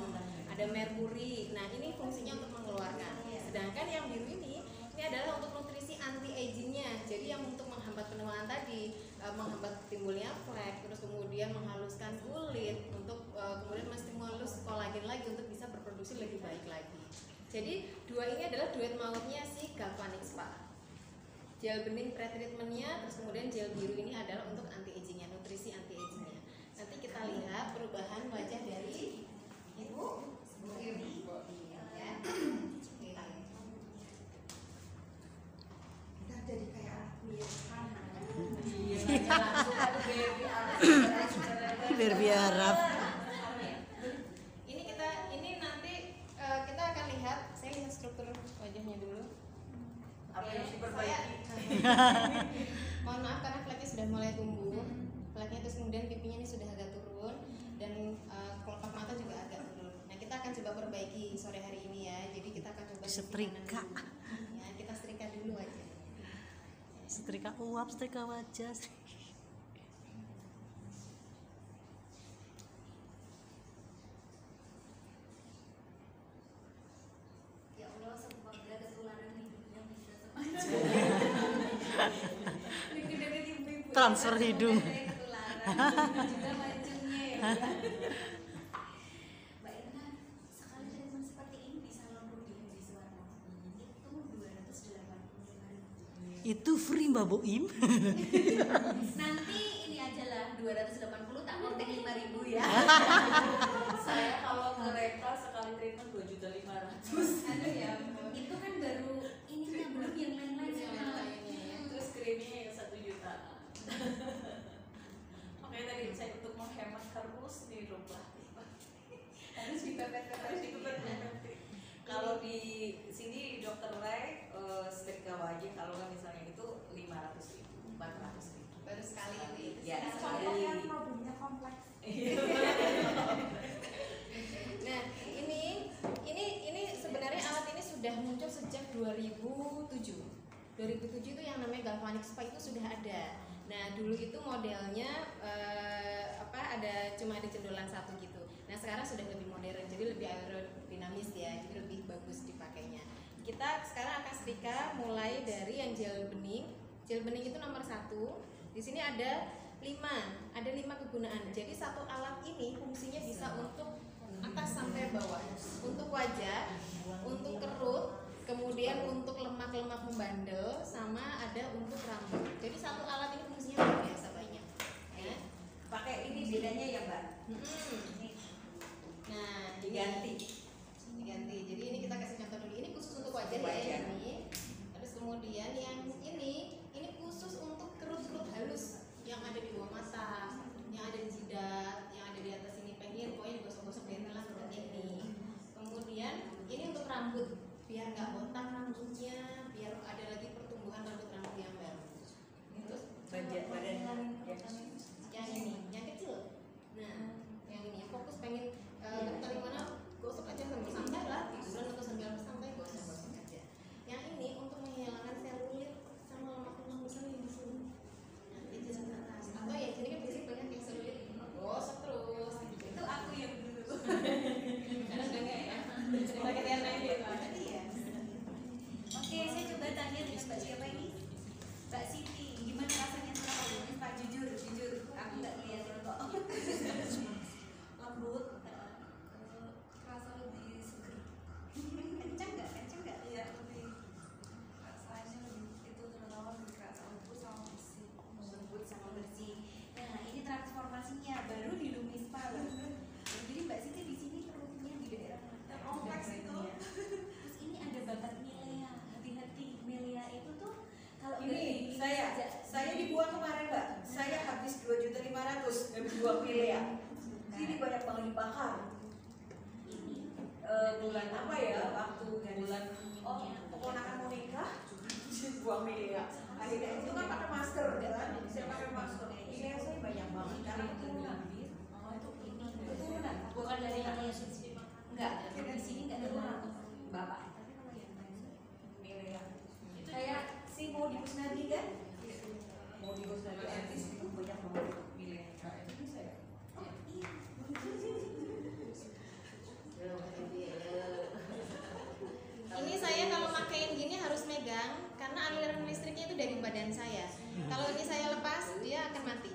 ada merkuri. Nah, ini fungsinya untuk mengeluarkan. Sedangkan yang biru ini adalah untuk nutrisi anti agingnya. Jadi yang untuk menghambat penuaan tadi, menghambat timbulnya flek, terus kemudian menghaluskan kulit, untuk kemudian menstimulus kolagen lagi untuk bisa berproduksi lebih baik lagi. Jadi 2 ini adalah duet mautnya si Galvanic Spa. Gel bening pre-treatmentnya, terus kemudian gel biru ini adalah untuk anti agingnya, nutrisi anti agingnya. Nanti kita lihat perubahan wajah dari Ibu Irmi ya. Kita jadi kayak Barbie Arab. Ini nanti kita akan lihat. Saya lihat struktur wajahnya dulu. apa yang harus Saya, diperbaiki. mohon maaf karena fleknya sudah mulai tumbuh. Fleknya terus kemudian pipinya ini sudah agak turun dan kelopak mata juga agak turun. Nah, kita akan coba perbaiki sore hari ini ya. Jadi kita akan coba Setrika. Ya, kita setrika dulu aja. Setrika uap, setrika wajah. Ya Allah, semoga ketularan hidupnya bisa Transfer hidung. ketularan juga mancungnya ya. Itu free Mbak Boim. Nanti ini aja lah 280 tak kontak 5.000 ya. Saya kalau ke rental sekali treatment 2.500.000. Aduh ya. Itu kan baru ininya, belum yang lain-lain Yang sama. lainnya ya. Terus krimnya yang 1 juta. Makanya tadi saya untuk menghemat terus di rumah. Harus dipepet-pepet. Kalau di sini dokter Ray setrika wajah kalau nggak misalnya itu 500.000, 400.000. Baru sekali ini. Ya, Contoh yang sekali. problemnya kompleks. Nah, ini sebenarnya alat ini sudah muncul sejak 2007. 2007 itu yang namanya galvanic spa itu sudah ada. Nah, dulu itu modelnya cuma ada cendolan satu gitu. Nah, sekarang sudah lebih modern, jadi lebih aerodinamis ya, jadi lebih bagus dipakainya. Kita sekarang akan setrika mulai dari yang gel bening. Gel bening itu nomor 1. Di sini ada 5 kegunaan. Jadi satu alat ini fungsinya bisa untuk atas sampai bawah, untuk wajah, untuk kerut, kemudian untuk lemak-lemak membandel, sama ada untuk rambut. Jadi satu alat ini fungsinya luar biasa banyak. Ya. Pakai ini bedanya ya Mbak. Nah, Diganti. Jadi ini kita kasih contoh dulu. Ini khusus untuk wajah Wajah. ya ini. Terus kemudian yang ini khusus untuk kerut-kerut halus yang ada di bawah mata, yang ada di jidat, yang ada di atas ini pengen pokoknya digosok-gosok biar lah seperti ini. Kemudian ini untuk rambut biar nggak botak rambutnya, biar ada lagi pertumbuhan rambut yang baru. Terus Badan yang ini, yang kecil. Nah, yang ini fokus pengen dari mana gosok aja sambil santai lah, tiduran atau sambil santai gosok aja. Yang ini untuk menghilangkan selulit sama lemak-lemak besar yang di sini. Nanti di atas. Atau ya sini kan biasanya banyak yang selulit, gosok terus. Itu aku yang dulu. Karena udah nggak ya. Pakai yang lain gitu. Iya. Oke, saya coba tanya dengan Mbak siapa ini? Mbak Siti, gimana rasanya setelah ngobrolin Pak? Jujur, aku nggak lihat kok. Lembut, kerasa lebih seger. Kenceng nggak? Iya, lebih rasanya lebih itu terutama lebih kerasa lembut sama bersih. Lembut sama bersih. Nah, ini transformasinya baru di Lumi Spa loh. Jadi Mbak Siti di sini perutnya di daerah mana? Yang kompleks itu. Terus ini ada bakat Milea. Hati-hati, Milea itu tuh kalau Ini dari saya dibuang kemarin Mbak. Saya habis 2.500.000 habis buang Milea. Ini banyak banget dibakar. ini Bulan apa ya? Waktu bulan keponakan mau nikah buang Milea. Akhirnya itu kan pakai masker kan? Saya pakai masker. Milea saya banyak banget karena keturunan. Oh, itu ini keturunan, bukan dari yang enggak, di sini enggak ada orang bapak. Milea. Kayak si mau di Kusnadi kan? Mau di Kusnadi artis itu banyak banget Milea. Itu saya. Oh iya. Ini saya kalau pakein gini harus megang karena aliran listriknya itu dari badan saya. Kalau ini saya lepas dia akan mati.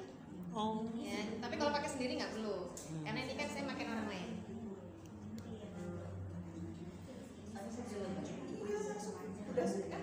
Oh. Ya, tapi kalau pakai sendiri nggak perlu. Karena ini kan saya pakai orang lain. Udah kan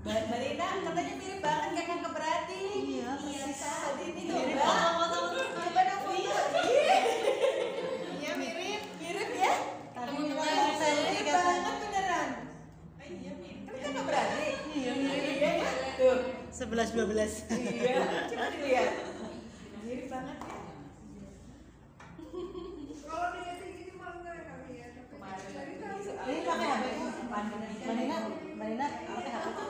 Mbak Marina katanya mirip banget kayak kakak beradik. Iya, Tadi ini tuh mirip Mbak. foto-foto. Coba dong foto. Iya mirip. Mirip ya? Tadi Teman-teman, Mira selfie Mirip katanya. banget beneran. Iya mirip. Kan kakak beradik. Iya, mirip. Iya ya? Tuh. 11-12. Iya, coba dilihat. Mirip banget ya. Kalau dilihat gini mah enggak kali ya. Ini pakai HP ku. Marina pakai HP ku.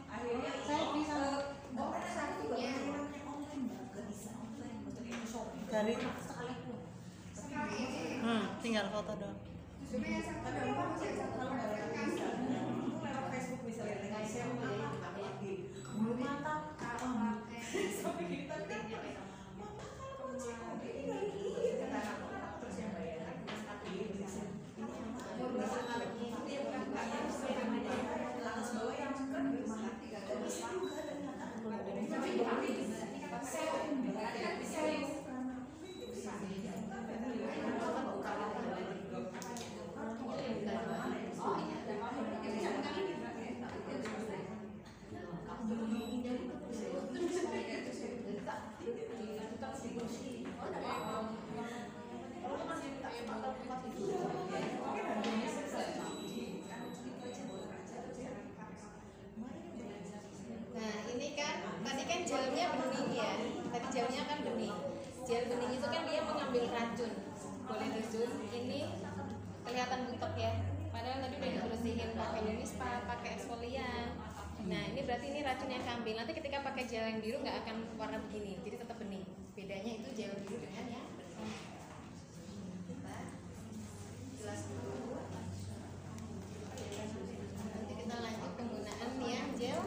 Akhirnya Selfie sama. saya juga pakai online Mbak. Gak bisa online, mesti kayak shopping. Dari Sekalipun. tinggal foto doang. Kalau nggak lewat bisa, itu lewat Facebook bisa lihat lagi saya lagi bulu mata sampai kita mama kalau mau cek ini nggak lihat kata anak terus yang bayar ini bisa atas bawah yang kan di rumah hati kan bisa juga ternyata Nah ini kan tadi kan gelnya bening ya. Tadi gelnya kan bening. Gel bening itu kan dia mengambil racun. Boleh zoom. Ini kelihatan butek ya. Padahal tadi udah dibersihin pakai Unispa, pakai exfolian. Nah ini berarti ini racun yang keambil. Nanti ketika pakai gel yang biru nggak akan warna begini. Jadi tetap bening. Bedanya itu gel biru dengan yang bening. Kita jelas dulu. Nanti kita lanjut penggunaan yang gel.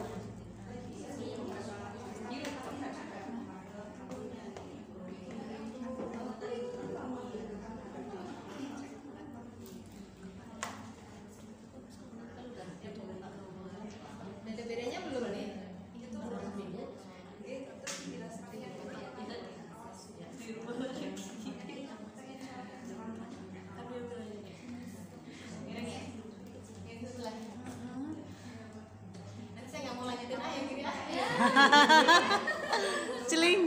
Ada bedanya belum nih? Yang sebelah. Nanti saya nggak mau lanjutin yang gini Celing.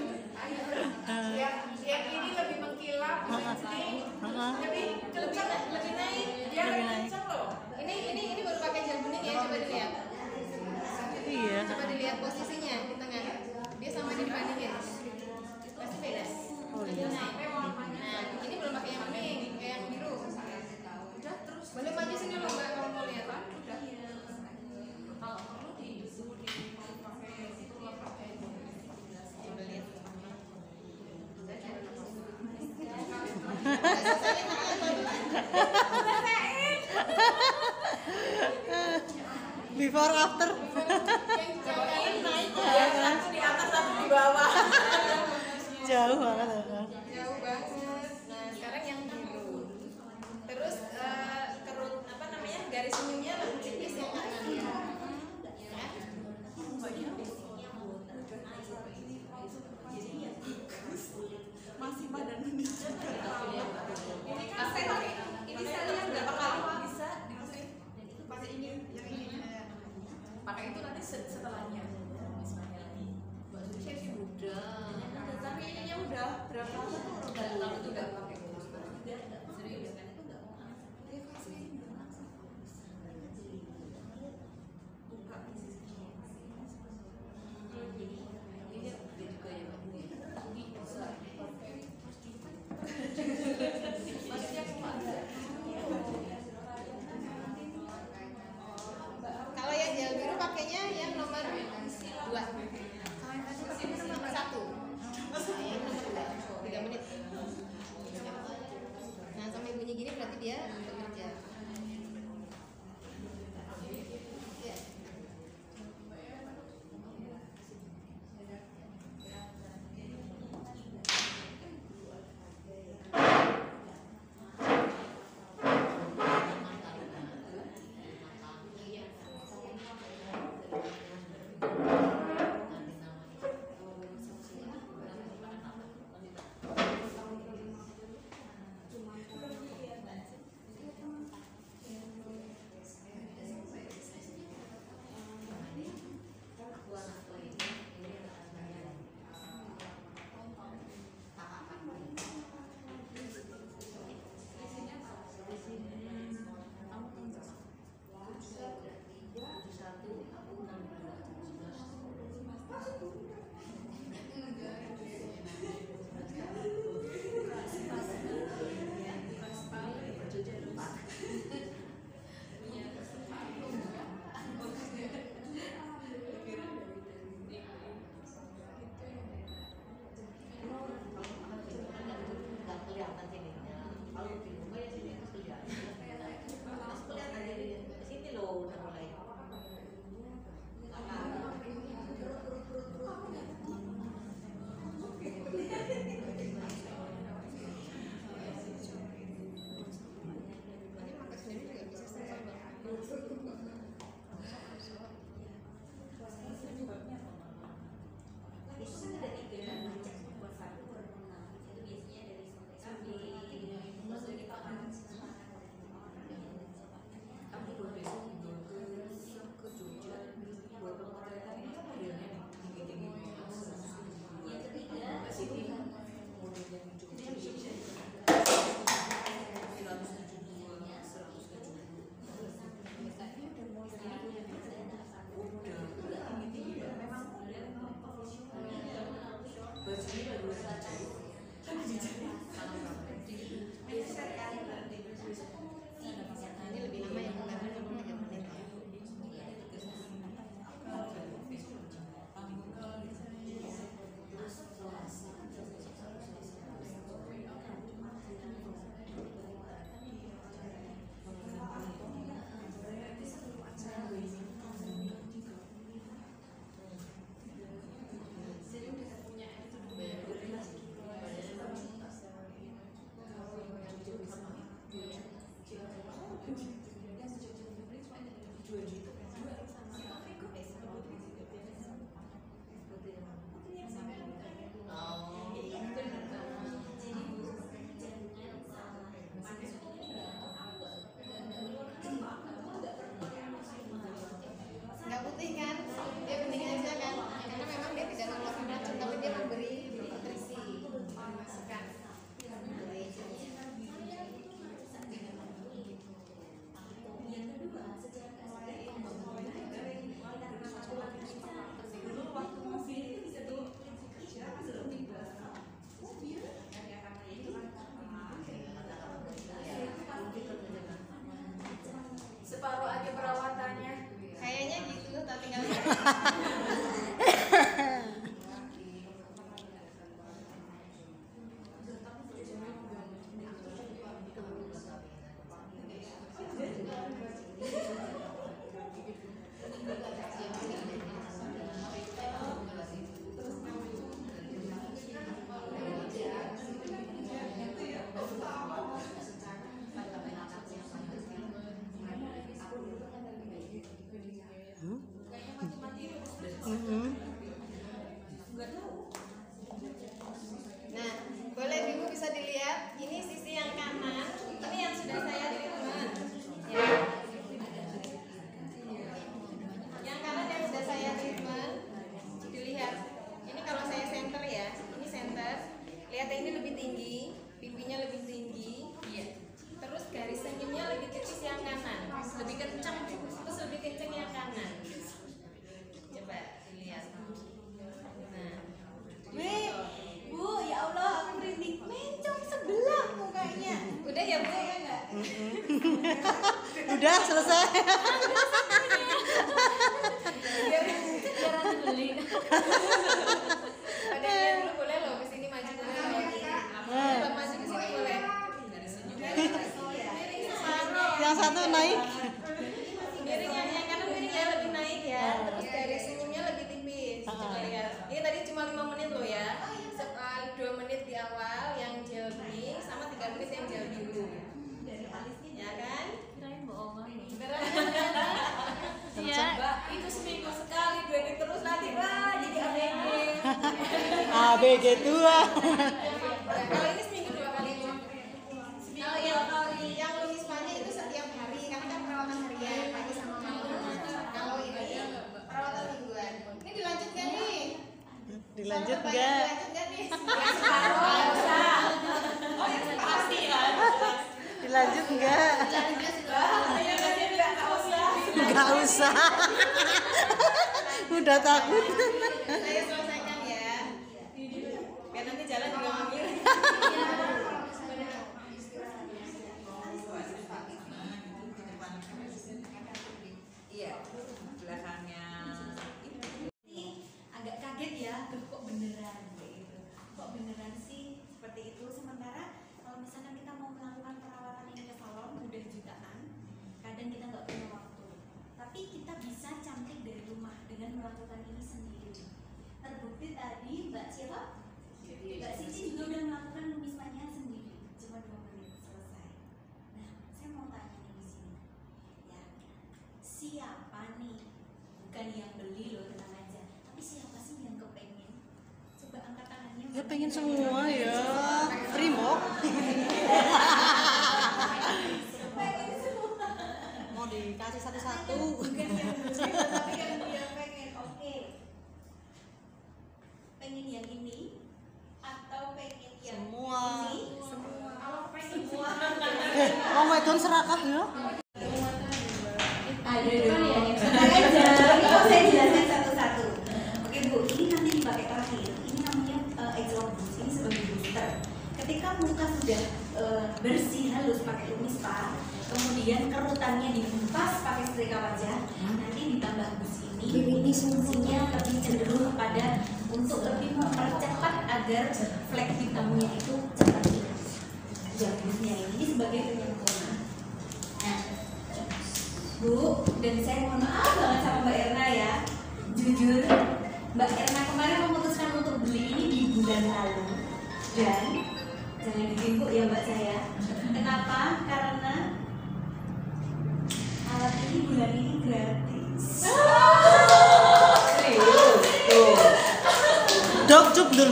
Yang ini lebih mengkilap, lebih kencang, lebih naik. Dia Lebih lebih naik. kencang loh. Ini baru pakai gel bening ya, coba dilihat. Iya. Coba dilihat posisinya di tengah. Dia sama dia dibandingin. Pasti beda. Oh, iya. Nah, ini belum pakai yang bening, kayak yang biru. Udah terus. Boleh maju sini dulu Mbak kalau mau lihat. Udah. Kalau perlu dipakai situ pakai. Coba lihat. Before after. Yang jangan naik satu di atas satu di bawah. Jauh banget. jauh banget. Nah sekarang yang biru. Terus kerut apa namanya garis senyumnya lebih tipis yang kanan. Ya. Masih badan ini ini kan saya pakai ini saya lihat berapa kali bisa dimasukin pakai ini yang ini pakai itu nanti setelahnya saya sih udah tapi ininya udah berapa Ini lebih lama ya, karena kamu 3 menit ya. Nggak putih kan? Dia bening aja kan? Karena memang dia tidak mengeluarkan racun, tapi dia memberi nutrisi, masukan. Separuh aja perawatannya. Kayaknya gitu, tak tinggal. Nah, boleh Ibu bisa dilihat, ini sisi yang kanan, ini yang sudah saya treatment. Ya. Yang kanan yang sudah saya treatment, dilihat. Ini kalau saya center ya, ini center. Lihat ini lebih tinggi, pipinya lebih tinggi. Iya. Terus garis senyumnya lebih tipis yang kanan, lebih kencang, terus lebih kencang yang kanan. Coba dilihat. Nah. Wih, Bu, ya Allah, aku merinding. Mencong sebelah mukanya. Udah ya Bu? Ya enggak? Udah selesai. Biar aku beli. Pada lihat dulu boleh loh, kesini maju dulu. Coba maju ke sini boleh. Miring separuh. Yang satu naik. Miring yang kanan miring ya, lebih naik ya. Terus dari senyumnya lebih tipis. Coba lihat. Ini tadi cuma 5 menit loh ya. 2 menit di awal yang gel bening sama 3 menit yang gel biru. Ya kan? Kirain bohongan. Iya. Itu seminggu sekali, 2 menit terus nanti jadi ABG. ABG tua. Nah, kalau ini seminggu 2 kali. Kalau yang lumismanya itu setiap hari karena kan perawatan harian pagi sama malam. Kalau ini perawatan mingguan. Ini dilanjut gak nih? Dilanjut Sama nggak? Dilanjut gak nih? Yang separuh nggak usah. Oh yang pasti kan? Dilanjut nggak? Nggak usah. Udah takut. Saya selesaikan ya. Biar nanti jalan juga ngambil. Iya, belakangnya Ini agak kaget ya, tuh kok beneran kayak gitu. Kok beneran sih seperti itu. Sementara kalau misalkan kita mau melakukan perawatan ini ke salon udah jutaan, kadang kita nggak punya waktu. Tapi kita bisa cantik dari rumah dengan melakukan ini sendiri. Terbukti tadi Mbak siapa? Mbak Siti juga udah melakukan lumismanya sendiri, cuma 2 menit selesai. Nah, saya mau tanya nih di sini, ya siapa nih? Bukan yang beli loh, tenang aja. Tapi siapa sih yang kepengen? Coba angkat tangannya. Ya pengen semua ya. Primo. Pengen semua. Mau dikasih satu-satu. Bukan yang beli, tapi yang dia pengen. Oke. Pengen yang ini atau pengen yang Semua. ini? Semua. Kalau pengen semua. Mau wedon serakah ya? Aduh, tenang aja. Ini mau saya jelaskan satu-satu. Oke Bu, ini nanti dipakai terakhir. Ini namanya pakai kumis Pak, kemudian kerutannya dihempas pakai setrika wajah, nanti ditambah bus ini fungsinya lebih cenderung kepada untuk lebih mempercepat agar flek hitamnya itu cepat hilang. Busnya ini sebagai penyempurna. Nah, Bu, dan saya mohon maaf banget sama Mbak Erna ya. Jujur, Mbak Erna kemarin memutuskan untuk beli ini di bulan lalu. Dan jangan ditimpuk ya Mbak saya. Kenapa? Karena alat ini bulan ini gratis. Serius tuh. Dok cuk dul.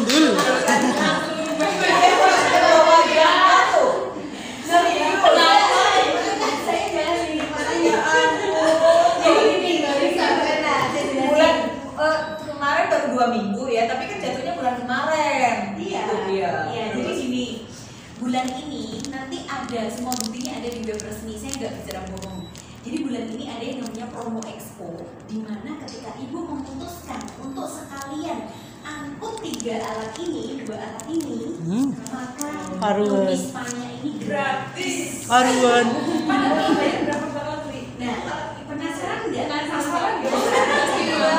Kemarin baru 2 minggu ya, tapi kan jatuhnya bulan kemarin. Iya. Iya. Iya, jadi gini, bulan ini nanti ada semua buktinya ada di web resmi. Saya nggak bicara bohong. Jadi bulan ini ada yang namanya promo expo, di mana ketika ibu memutuskan untuk sekalian angkut 3 alat ini, 2 alat ini, maka Haruan. lumis spanya ini gratis. Haruan. Padahal bayar berapa banget nih? Nah, penasaran nggak? Penasaran nggak?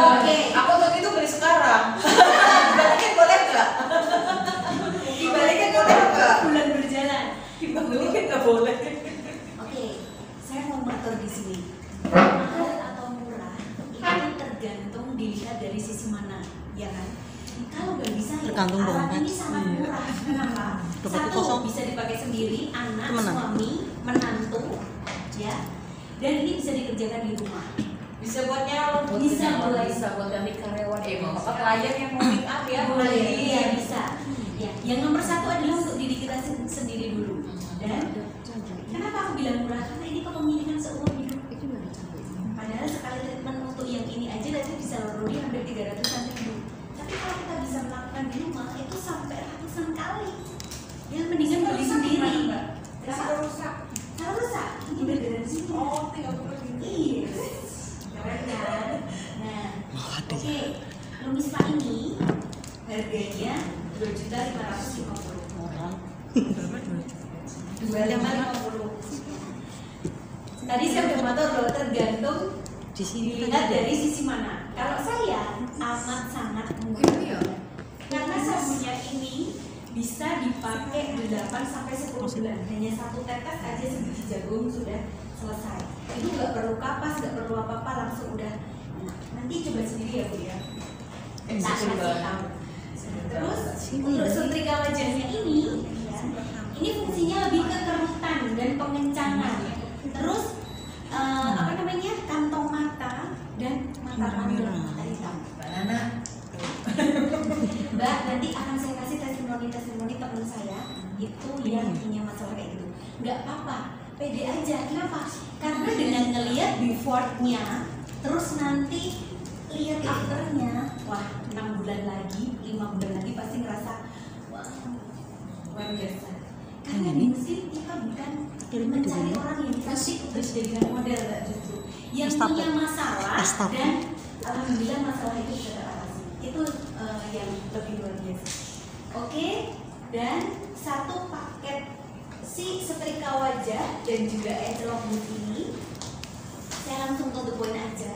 Oke. Aku waktu itu beli sekarang. Dibalikin boleh nggak? Dibalikin boleh nggak? Bulan berjalan. Dibalikin nggak boleh. Oke, saya mau mengatur di sini. Mahal atau murah itu tergantung dilihat dari sisi mana, ya kan? Kalau bagi saya, Tergantung alat dompet. ini sangat murah. Kenapa? Dompetnya Satu, kosong. bisa dipakai sendiri, anak, Temenan. suami, menantu, ya. Dan ini bisa dikerjakan di rumah. Bisa buat nyalon. Bisa buat- Bisa buat ganti karyawan. Apa klien yang mau make up ya? Boleh, iya bisa. Ya, yang nomor 1 adalah untuk diri kita sendiri dulu. Dan kenapa aku bilang murah? Karena ini kepemilikan seumur hidup. Padahal sekali treatment untuk yang ini aja nanti bisa lebih hampir 300-an ribu. Tapi kalau kita bisa melakukan di rumah itu sampai ratusan kali. Yang mendingan beli sendiri. Kalau rusak. Kalau rusak, ini gara-gara sini. Oh, 30 ribu. Iya. Keren kan? Nah, oke. Lumis Pak ini harganya 2.550.000. 2.550. Tadi saya udah motor loh, tergantung dilihat dari sisi mana. Kalau saya amat sangat murah. Karena sabunnya ini bisa dipakai 8 sampai 10 bulan. Hanya 1 tetes aja sebiji jagung sudah selesai. Itu nggak perlu kapas, nggak perlu apa-apa, langsung udah enak. Nanti coba sendiri ya Bu ya. Tak kasih tahu. Terus untuk setrika wajahnya ini, ya, ini fungsinya lebih ke kerutan dan pengencangan. Terus apa namanya, kantong mata dan mata panjang, mata hitam. Banana. Mbak, nanti akan saya kasih testimoni teman saya itu yang punya masalah kayak gitu. Nggak apa-apa, pede aja. Kenapa? Karena dengan ngelihat before-nya, terus nanti lihat after-nya, wah 6 bulan lagi, 5 bulan lagi pasti ngerasa wah luar biasa. Karena di mesin kita bukan mencari orang yang cantik terus jadikan model, nggak, justru yang punya masalah dan alhamdulillah masalah itu sudah teratasi. Itu yang lebih luar biasa. Oke, dan 1 paket si setrika wajah dan juga encelok boot ini saya langsung to the point aja.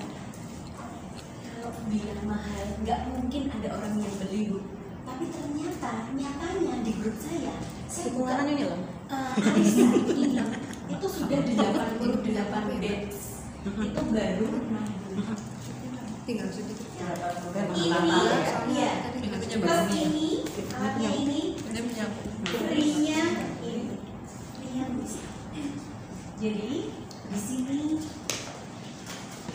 Kalau bilang mahal, nggak mungkin ada orang yang beli Bu. Tapi ternyata nyatanya di grup saya buka ini loh. Arisa ini itu sudah 88 batch. Itu baru 6 bulan. Tinggal sedikit. Ini ya, plus ini alatnya ini free-nya ini free-nya bisa. Jadi di sini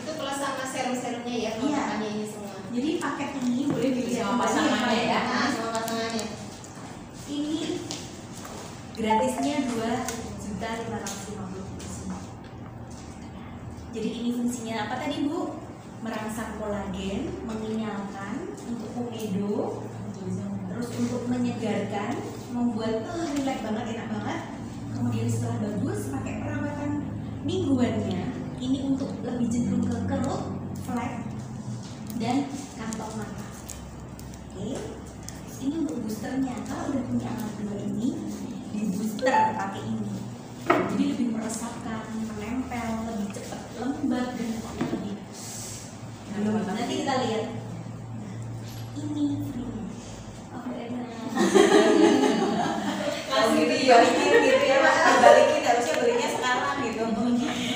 Itu plus sama serum-serumnya ya, Iya. makannya ini semua. jadi paket ini boleh dilihat Sama pasangannya ya. Nah, sama pasangannya. Ini gratisnya 2.550.000. Jadi ini fungsinya apa tadi Bu? Merangsang kolagen, mengenyalkan, untuk komedo, terus untuk menyegarkan, membuat relax banget, enak banget. Kemudian setelah bagus pakai perawatan mingguannya, ini untuk lebih cenderung ke kerut, flek, dan kantong mata. Oke, ini untuk boosternya. Kalau udah punya alat 2 ini, di booster pakai ini. Jadi lebih meresapkan, menempel, lebih cepat lembab dan lebih. Nanti kita lihat. Ini free. Oh, enak. Kalau gitu dibalikin gitu ya Pak, dibalikin harusnya belinya sekarang gitu.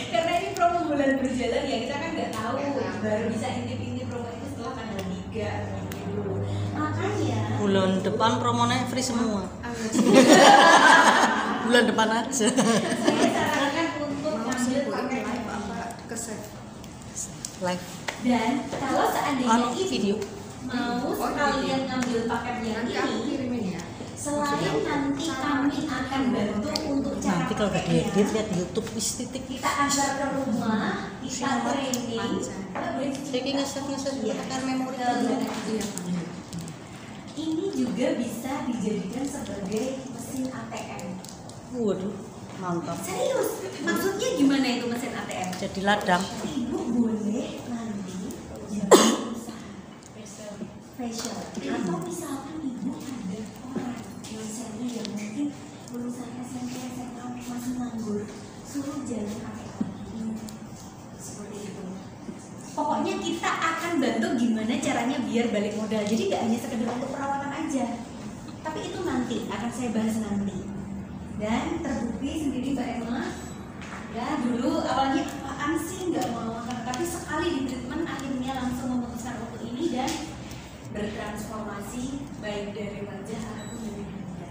Karena ini promo bulan berjalan ya, kita kan nggak tahu, baru bisa intip-intip promo itu setelah tanggal 3 gitu. Makanya Bulan depan promonya free semua. Bulan depan aja. saya sarankan untuk ngambil paket live apa ke save Live. dan kalau seandainya Video. mau sekalian ngambil paket yang ini, kirimin ya. selain nanti kami akan bantu untuk cara Nanti kalau udah pakainya, diedit lihat di YouTube wis titik. kita antar ke rumah, kita training. Saya ngeset Iya. tekan memori. Iya, Ini juga bisa dijadikan sebagai mesin ATM. Waduh, mantap. Serius, maksudnya gimana itu mesin ATM? Jadi ladang. Ibu boleh nanti jadi usaha facial, atau misalkan ibu ada orang dosennya yang mungkin lulusan SMP SMA masih nganggur, suruh jalan pakai kaki seperti itu. Pokoknya kita akan bantu gimana caranya biar balik modal. Jadi gak hanya sekedar untuk perawatan aja, tapi itu nanti akan saya bahas nanti. Dan terbukti sendiri Mbak Emma, ya dulu awalnya apaan sih nggak mau makan, tapi sekali di treatment akhirnya langsung memutuskan untuk ini dan bertransformasi baik dari wajah ataupun dari benda.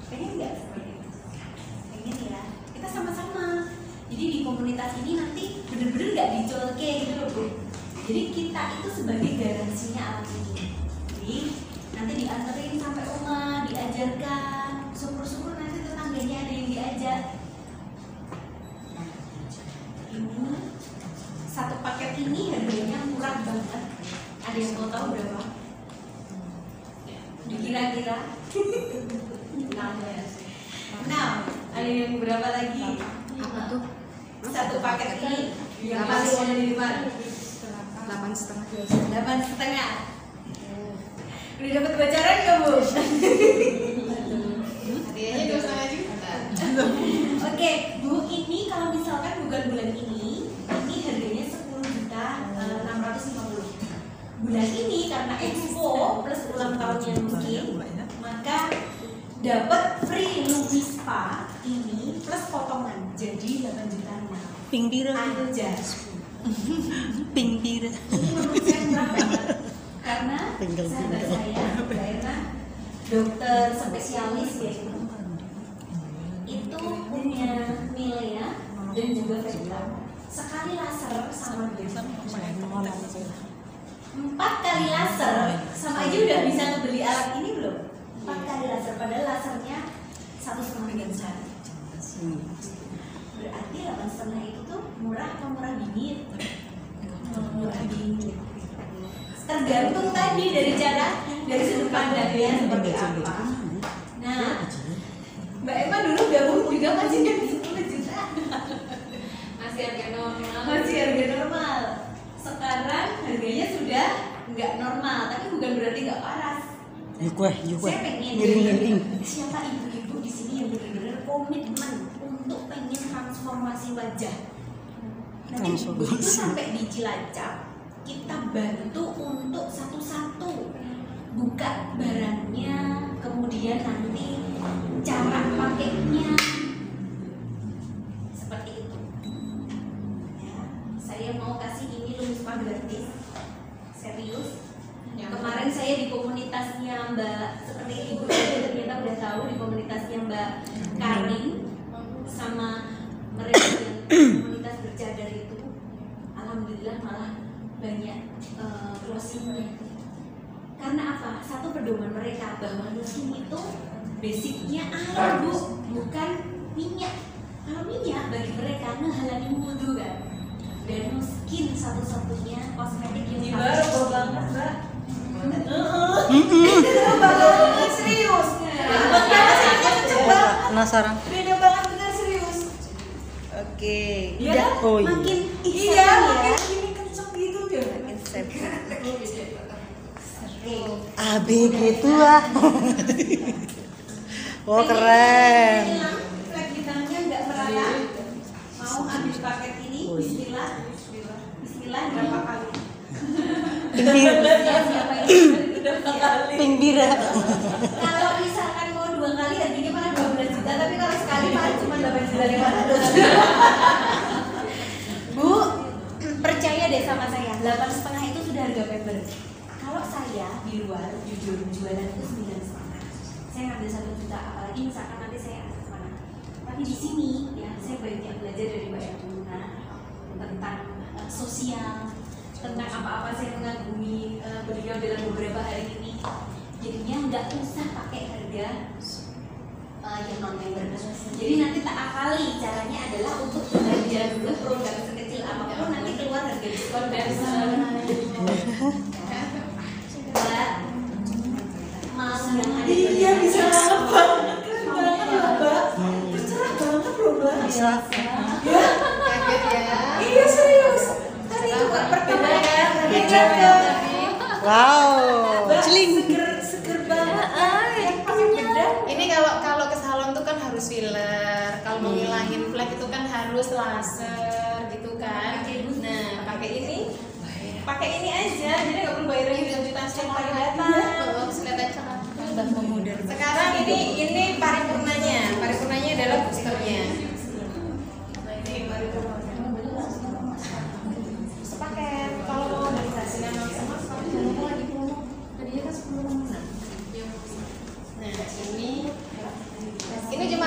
Pengen nggak seperti itu? Pengen ya? Kita sama-sama. Jadi di komunitas ini nanti bener-bener nggak dicolke gitu loh Bu. Jadi kita itu sebagai garansinya alat ini. Jadi nanti dianterin sampai rumah, diajarkan, syukur-syukur nanti tetangganya ada yang diajak. Ini satu paket ini harganya murah banget. Ada yang mau tahu berapa? Dikira-kira? 6. Ada yang berapa lagi? Apa tuh? Satu paket ini yang paling ada di depan. 8,5. 8,5. Udah dapat bocoran nggak Bu? Hadiahnya 2,5 juta. Oke, Bu, ini kalau misalkan bukan bulan ini harganya 10.650. Bulan ini karena expo plus ulang tahunnya mungkin, maka dapat free Lubi Spa ini plus potongan jadi 8.600.000 Ping pira. aja. Ping pira. Ini menurut saya murah banget karena Tinggal sahabat tinggal. saya Mbak Erna dokter spesialis ya itu punya Milea dan juga Veta. Sekali laser sama dia 4 kali laser sama aja udah bisa ngebeli alat ini belum? 4 kali laser padahal lasernya 1,5 jam. Berarti 8,5 itu tuh murah atau murah bingit? Murah bingit. Tergantung tadi dari sudut pandangnya seperti apa. Nah, Mbak Emma dulu gabung juga masih jadi 10 juta. Masih harga normal. Masih harga normal. Sekarang harganya sudah nggak normal, tapi bukan berarti nggak waras. Yuk, Saya pengen ngiring-ngiring. siapa ibu-ibu di sini yang benar-benar komitmen untuk pengen transformasi wajah. Nanti begitu sampai di Cilacap, kita bantu untuk satu-satu buka barangnya, kemudian nanti cara pakainya seperti itu. Ya, saya mau kasih ini Lubi Spa gratis, serius. Kemarin saya di komunitasnya Mbak, seperti ibu saya ternyata udah tahu di komunitasnya Mbak Karin sama mereka yang komunitas bercadar itu, alhamdulillah malah banyak closingnya. Karena apa? Satu pedoman mereka bahwa nusin itu basicnya air Bu, bukan minyak. Kalau minyak bagi mereka ngehalangin wudhu kan. Dan Nuskin satu-satunya kosmetik yang Baru banget Mbak. serius. Penasaran? Beda banget bener serius. Oke. Iya, Oh, iya. makin Iya, makin ya. gini kenceng gitu ya. ABG itu ah. Oh keren. Flek di tangannya nggak merata mau ambil paket ini, Bismillah. Bismillah berapa kali? Siapa yang berapa kali? Pingbira. Kalau misalkan mau 2 kali harganya malah 12 juta, tapi kalau sekali malah cuma 8.500. Bu, percaya deh sama saya, 8,5 itu sudah harga paper. Kalau saya di luar jujur jualan itu 9,5. Saya ngambil 1 juta, apalagi misalkan nanti saya akan kemana. Tapi di sini ya saya banyak belajar dari Mbak Erluna tentang sosial, tentang apa-apa saya mengagumi beliau dalam beberapa hari ini. Jadinya nggak usah pakai harga yang non member. Jadi nanti tak akali, caranya adalah untuk belanja dulu produk sekecil apapun, nanti keluar harga diskon dari sana. Mbak, mau yang ada Iya bisa banget, keren banget loh Mbak. Tercerah banget loh Mbak. Kaget ya. Iya serius. Tadi itu Mbak perbedaan. Beda. Wow. Celing. Seger banget. Yang pakai bedak. Ini kalau ke salon tuh kan harus filler. Kalau mau ngilangin flek itu kan harus laser gitu kan. Nah, pakai ini aja. Jadi nggak perlu bayar lagi jutaan setiap kali datang. Kelihatan cakep. Sekarang ini paripurnanya. Paripurnanya adalah boosternya. Sepaket. Kalau mau dari hasilnya maksimal, jangan lupa lagi promo. Tadinya kan 10 6. Nah, ini cuma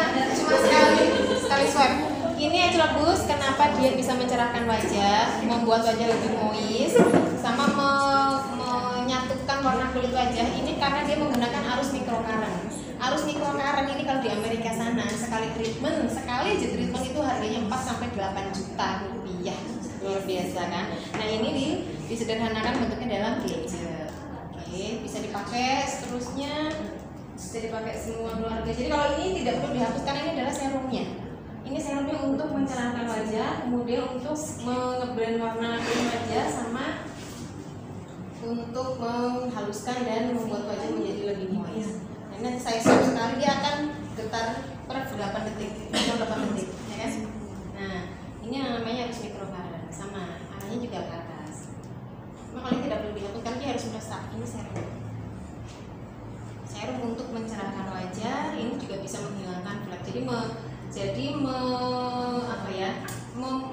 sekali swipe. Ini Acelok Boost, kenapa dia bisa mencerahkan wajah, membuat wajah lebih moist, sama menyatukan warna kulit wajah. Ini karena dia menggunakan arus mikrokaren. Arus mikrokaren ini kalau di Amerika sana sekali aja treatment itu harganya 4 sampai 8 juta rupiah. Luar biasa kan? Nah, ini disederhanakan bentuknya dalam gadget. Oke, bisa dipakai seterusnya. Bisa dipakai semua keluarga. Jadi kalau ini tidak perlu dihapus karena ini adalah serumnya. Ini serumnya untuk mencerahkan wajah, kemudian untuk ngeblend warna kulit wajah, sama untuk menghaluskan dan membuat wajah menjadi lebih moist. Nah, nanti saya swab sekali dia akan getar per 8 detik, ya kan? Nah, ini yang namanya harus mikrokaren, sama arahnya juga ke atas. Cuma kalau ini tidak perlu dihapus, kan dia harus meresap. Ini serum. Serum untuk mencerahkan wajah, ini juga bisa menghilangkan flek. Jadi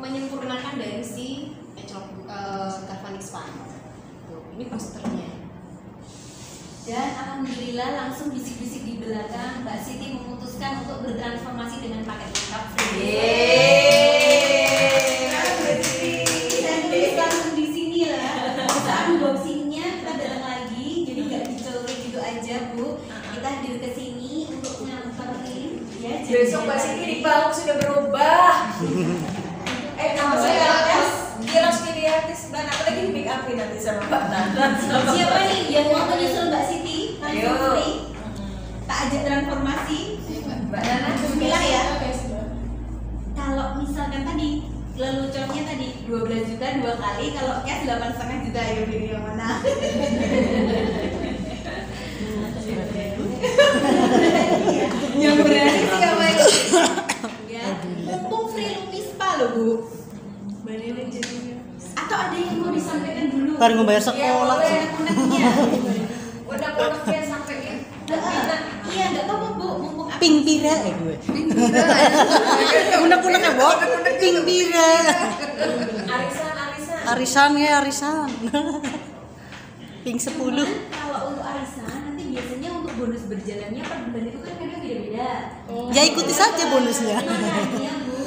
menyempurnakan dari si Galvanic Spa. Tuh, ini posternya. Dan alhamdulillah langsung bisik-bisik di belakang Mbak Siti memutuskan untuk bertransformasi dengan paket lengkap free. Dan tulis langsung di sini lah. Saat unboxingnya kita datang lagi, jadi nggak dicolok gitu aja Bu. Kita hadir ke sini untuk nganterin ya. Besok Mbak Siti di Palung sudah berubah. Nama saya Aras. Dia langsung jadi artis. Dan aku lagi di make upin nanti sama Mbak Nana. Siapa nih yang mau menyusul Mbak Siti? Ayo. Langsung free. Tak ajak transformasi. Mbak Nana Bismillah ya. Kalau misalkan tadi leluconnya tadi 12 juta 2 kali, kalau cash 8,5 juta, ayo pilih yang mana? Yang berani siapa ini? Ya, mumpung free Lumi Spa loh Bu. Atau ada yang mau disampaikan dulu? Baru ngebayar sekolah sih. udah sampaikan. Iya, nggak apa-apa Bu, mumpung aku Pingbira gue. Unek-unek ya, Bo. Pingbira. Arisan. Ping 10. kalau untuk arisan nanti biasanya untuk bonus berjalannya per bulan itu kan kadang beda-beda. Ya ikuti saja bonusnya. Makanya Bu,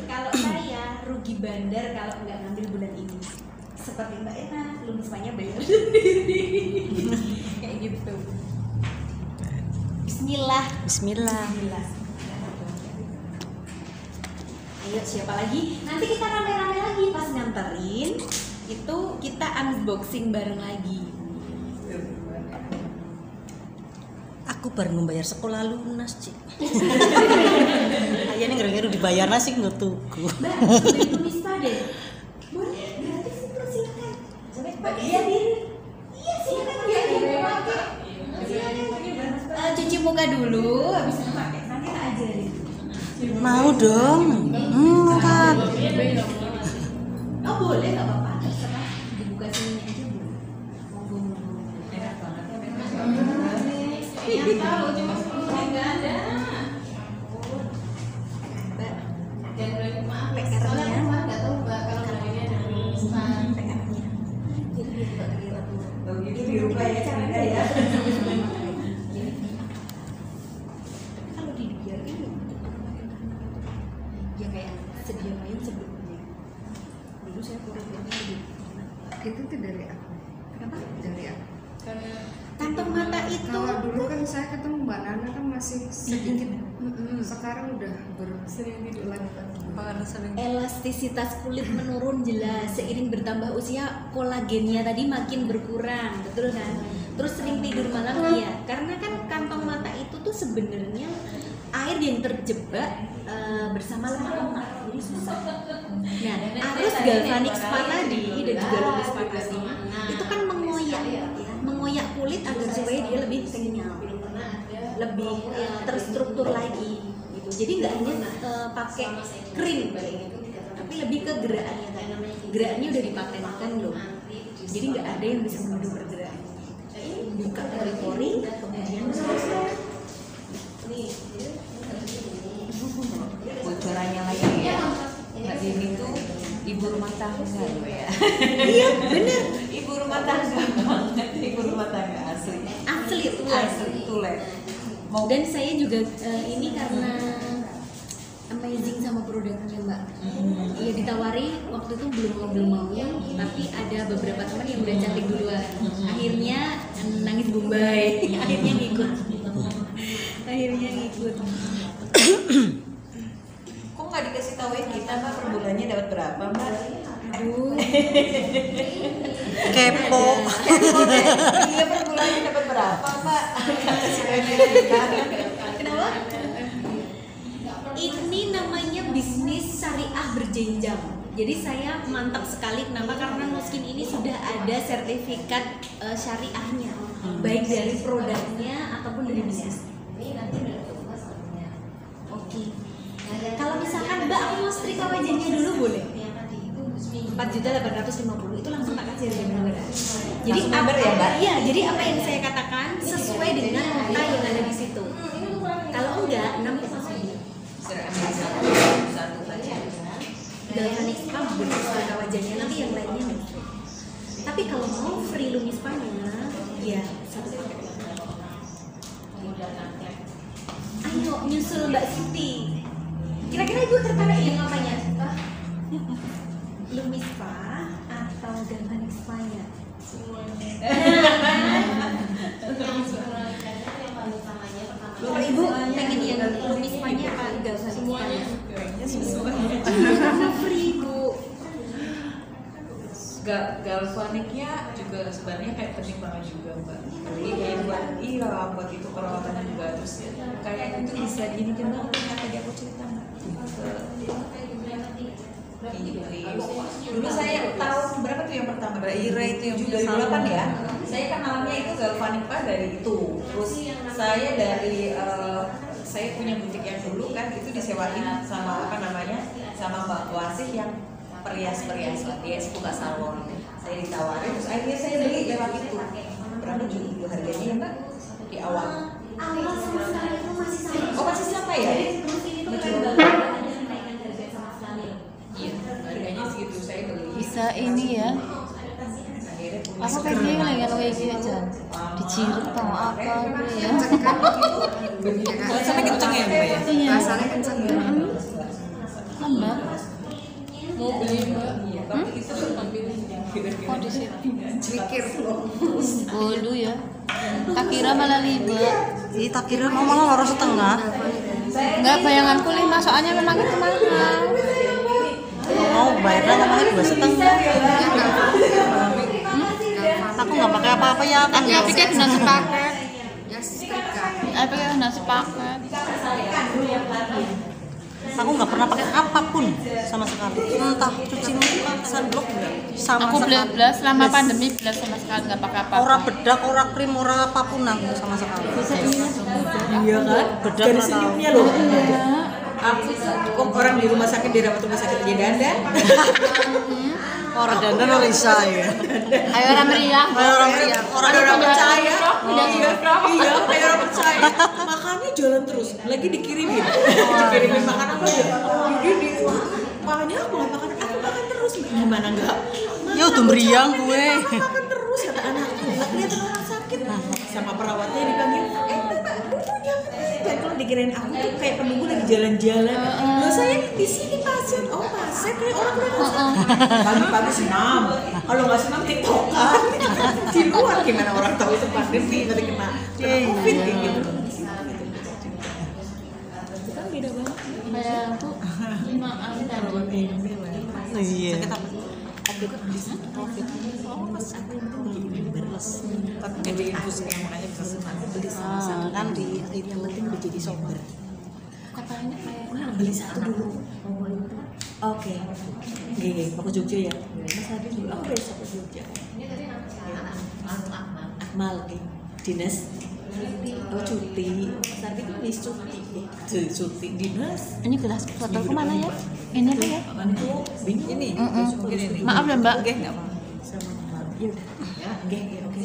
kalau saya rugi bandar kalau nggak ngambil bulan ini. Seperti Mbak Ena, lulusnya bayar sendiri. Kayak gitu. Bismillah. Ayo siapa lagi? Nanti kita rame-rame lagi pas nganterin. Itu kita unboxing bareng lagi. Aku baru membayar sekolah lunas, Cik. Ayahnya ngira-ngira dibayar nasi nggak tuku. Mbak, beli Lumispa deh. Boleh, gratis itu silakan. Pakai sendiri. Iya silakan biar dia pakai. Silakan. Cuci muka dulu, habis itu pakai. Nanti tak ajarin. Mau dong. Angkat. Oh boleh, nggak apa-apa, terserah. Dibuka sini aja bu. Monggo. Enak banget. Yang tahu cuma 10 nggak ada. Mbak, Dan maaf, PR-nya. soalnya Mbak nggak tahu Mbak kalau namanya ada instan. PR-nya. Jadi biar nggak terlihat dulu. Begitu dirubah ya cara ya. Kalau dibiarkan ya kayak sedia main sebelumnya. Dulu saya programnya lebih. Itu tuh dari aku. Kenapa? Dari aku. Kantong mata itu. Kalau dulu kan saya ketemu Mbak Nana kan masih sedikit. Mm-mm. Sekarang udah bersering Elastisitas kulit menurun jelas seiring bertambah usia, kolagennya tadi makin berkurang, betul kan? Terus sering tidur malam iya, karena kan kantong mata itu tuh sebenarnya air yang terjebak bersama lemak-lemak, jadi susah. Nah, arus galvanik spa tadi dan juga lumis spa tadi itu kan mengoyak kulit agar supaya dia lebih kenyal, lebih terstruktur lagi. Gitu. Jadi nggak hanya pakai krim, tapi lebih ke gerakannya tadi. Gerakannya udah dipatenkan loh. Jadi nggak ada yang bisa membunuh pergerakan. Buka pori-pori, kemudian Bocorannya lagi ya. Mbak Dini tuh ibu rumah tangga loh ya. iya bener, Ibu rumah tangga banget. Ibu rumah tangga asli. asli tuh. Asli tulen. Mau Dan saya juga ini karena amazing sama produknya Mbak. Iya ditawari waktu itu belum mau, tapi ada beberapa teman yang udah cantik duluan. Akhirnya nangis Bombay. Akhirnya ngikut. kok nggak dikasih tahuin kita Mbak per bulannya dapat berapa Mbak? Aduh. Kepo. Iya per bulannya dapat berapa Mbak? Kasih tahuin kita. Kenapa? Ini namanya bisnis syariah berjenjang. Jadi saya mantap sekali kenapa? Karena Nuskin ini sudah ada sertifikat syariahnya, baik dari produknya ataupun dari bisnis. Oke. Kalau misalkan Mbak aku mau setrika wajahnya dulu boleh? 4.850 itu langsung tak kasih harga beneran. Jadi Langsung number ya, Mbak? Iya, jadi apa yang saya katakan sesuai dengan nota yang ada di situ. Kalau enggak 6,9. Satu saja. Galvanik spa bener setrika wajahnya, nanti yang lainnya nih. Tapi kalau mau free lumis spa-nya, ya satu paket. Ayo nyusul Mbak Siti. Kira-kira ibu tertarik yang apanya? Lumis spa atau galvanik spa-nya? Kalau ibu pengen yang lumis spa-nya apa galvanik spa-nya? Karena free bu. Galvaniknya juga sebenarnya kayak penting banget juga Mbak. Jadi kayak buat itu perawatannya juga, terus kayak itu bisa gini kan Mbak, kayak tadi aku cerita Mbak. Dulu saya tahun berapa tuh yang pertama? Ira itu yang 2008 ya. Saya kenalannya itu galvanik Pak dari itu. Terus saya dari saya punya butik yang dulu kan itu disewain sama sama Mbak Wasih yang perias-perias lah, dia buka salon. Saya ditawarin, terus akhirnya saya beli lewat itu. Berapa dulu harganya ya Mbak? Di awal. Awal sama sekali itu masih sama. Oh masih sama ya? Jadi terus ini tuh kan nggak ada kenaikan harga sama sekali. Iya, harganya segitu saya beli. Bisa ini ya. Akhirnya punya Aku kayak gini lagi kalau kayak gini aja. Dicirut atau apa gitu ya. Rasanya kenceng ya Mbak ya? Iya. Rasanya kenceng ya. Lembab. Mau beli Mbak? Tapi itu Kok di situ? Mikir. Bodoh ya. Tak kira malah 5. Ih, tak kira mau malah loro setengah. Enggak, bayanganku 5 soalnya memang itu mahal. Mau bayarnya namanya 2,5. Aku nggak pakai apa-apa ya kan. Ya pikir kena sepaket. Ya setrika. Aku pikir kena sepaket. Aku nggak pernah pakai apapun sama sekali. Entah cuci muka, sunblock sama Aku sekali. belas selama pandemi belas sama sekali nggak pakai apa-apa. Ora bedak, ora krim, ora apapun aku sama sekali. Iya kan? Bedak Dari nggak tahu. senyumnya loh. aku kok orang di rumah sakit dirawat rumah sakit aja dandan. Orang dandan orang bisa ya. Ayo orang meriah. Orang percaya. Iya, kayak orang percaya. Makannya jalan terus, lagi dikirimin makan apa ya? Di makanya aku makan terus, gimana enggak? Ya udah meriang gue. Makan terus kata anakku. Kelihatan orang sakit. Sama perawatnya dipanggil, Mbak, duduknya. Dan kalau dikirain aku tuh kayak penunggu lagi jalan-jalan. Loh saya di sini pasien. Oh pasien kayak orang beneran. Pagi-pagi senam. Kalau nggak senam tiktokan. Di luar gimana orang tahu itu pandemi nanti kena covid kayak gitu. Itu kan beda banget. Kayak aku 5 kali tadi. Iya. Sakit apa? Aku kan di sana covid. Oh pas aku begini beres. Nggak jadi infusnya makanya bisa senang. Beli sama Kan di yang penting udah jadi sober. Katanya kayak Beli satu dulu. Oke. Gini, mau ke Jogja ya? Mas Adi dulu. Aku besok ke Jogja. Ini tadi nama Akmal, dinas. Oh cuti. Mas Adi kan di cuti. Cuti dinas. ini gelas foto kemana ya? Ini apa ya? Aku bingung ini. Besok mungkin ini. Maaf ya, Mbak. Oke, nggak apa-apa. Sama Mbak. Ya udah. Ya, oke.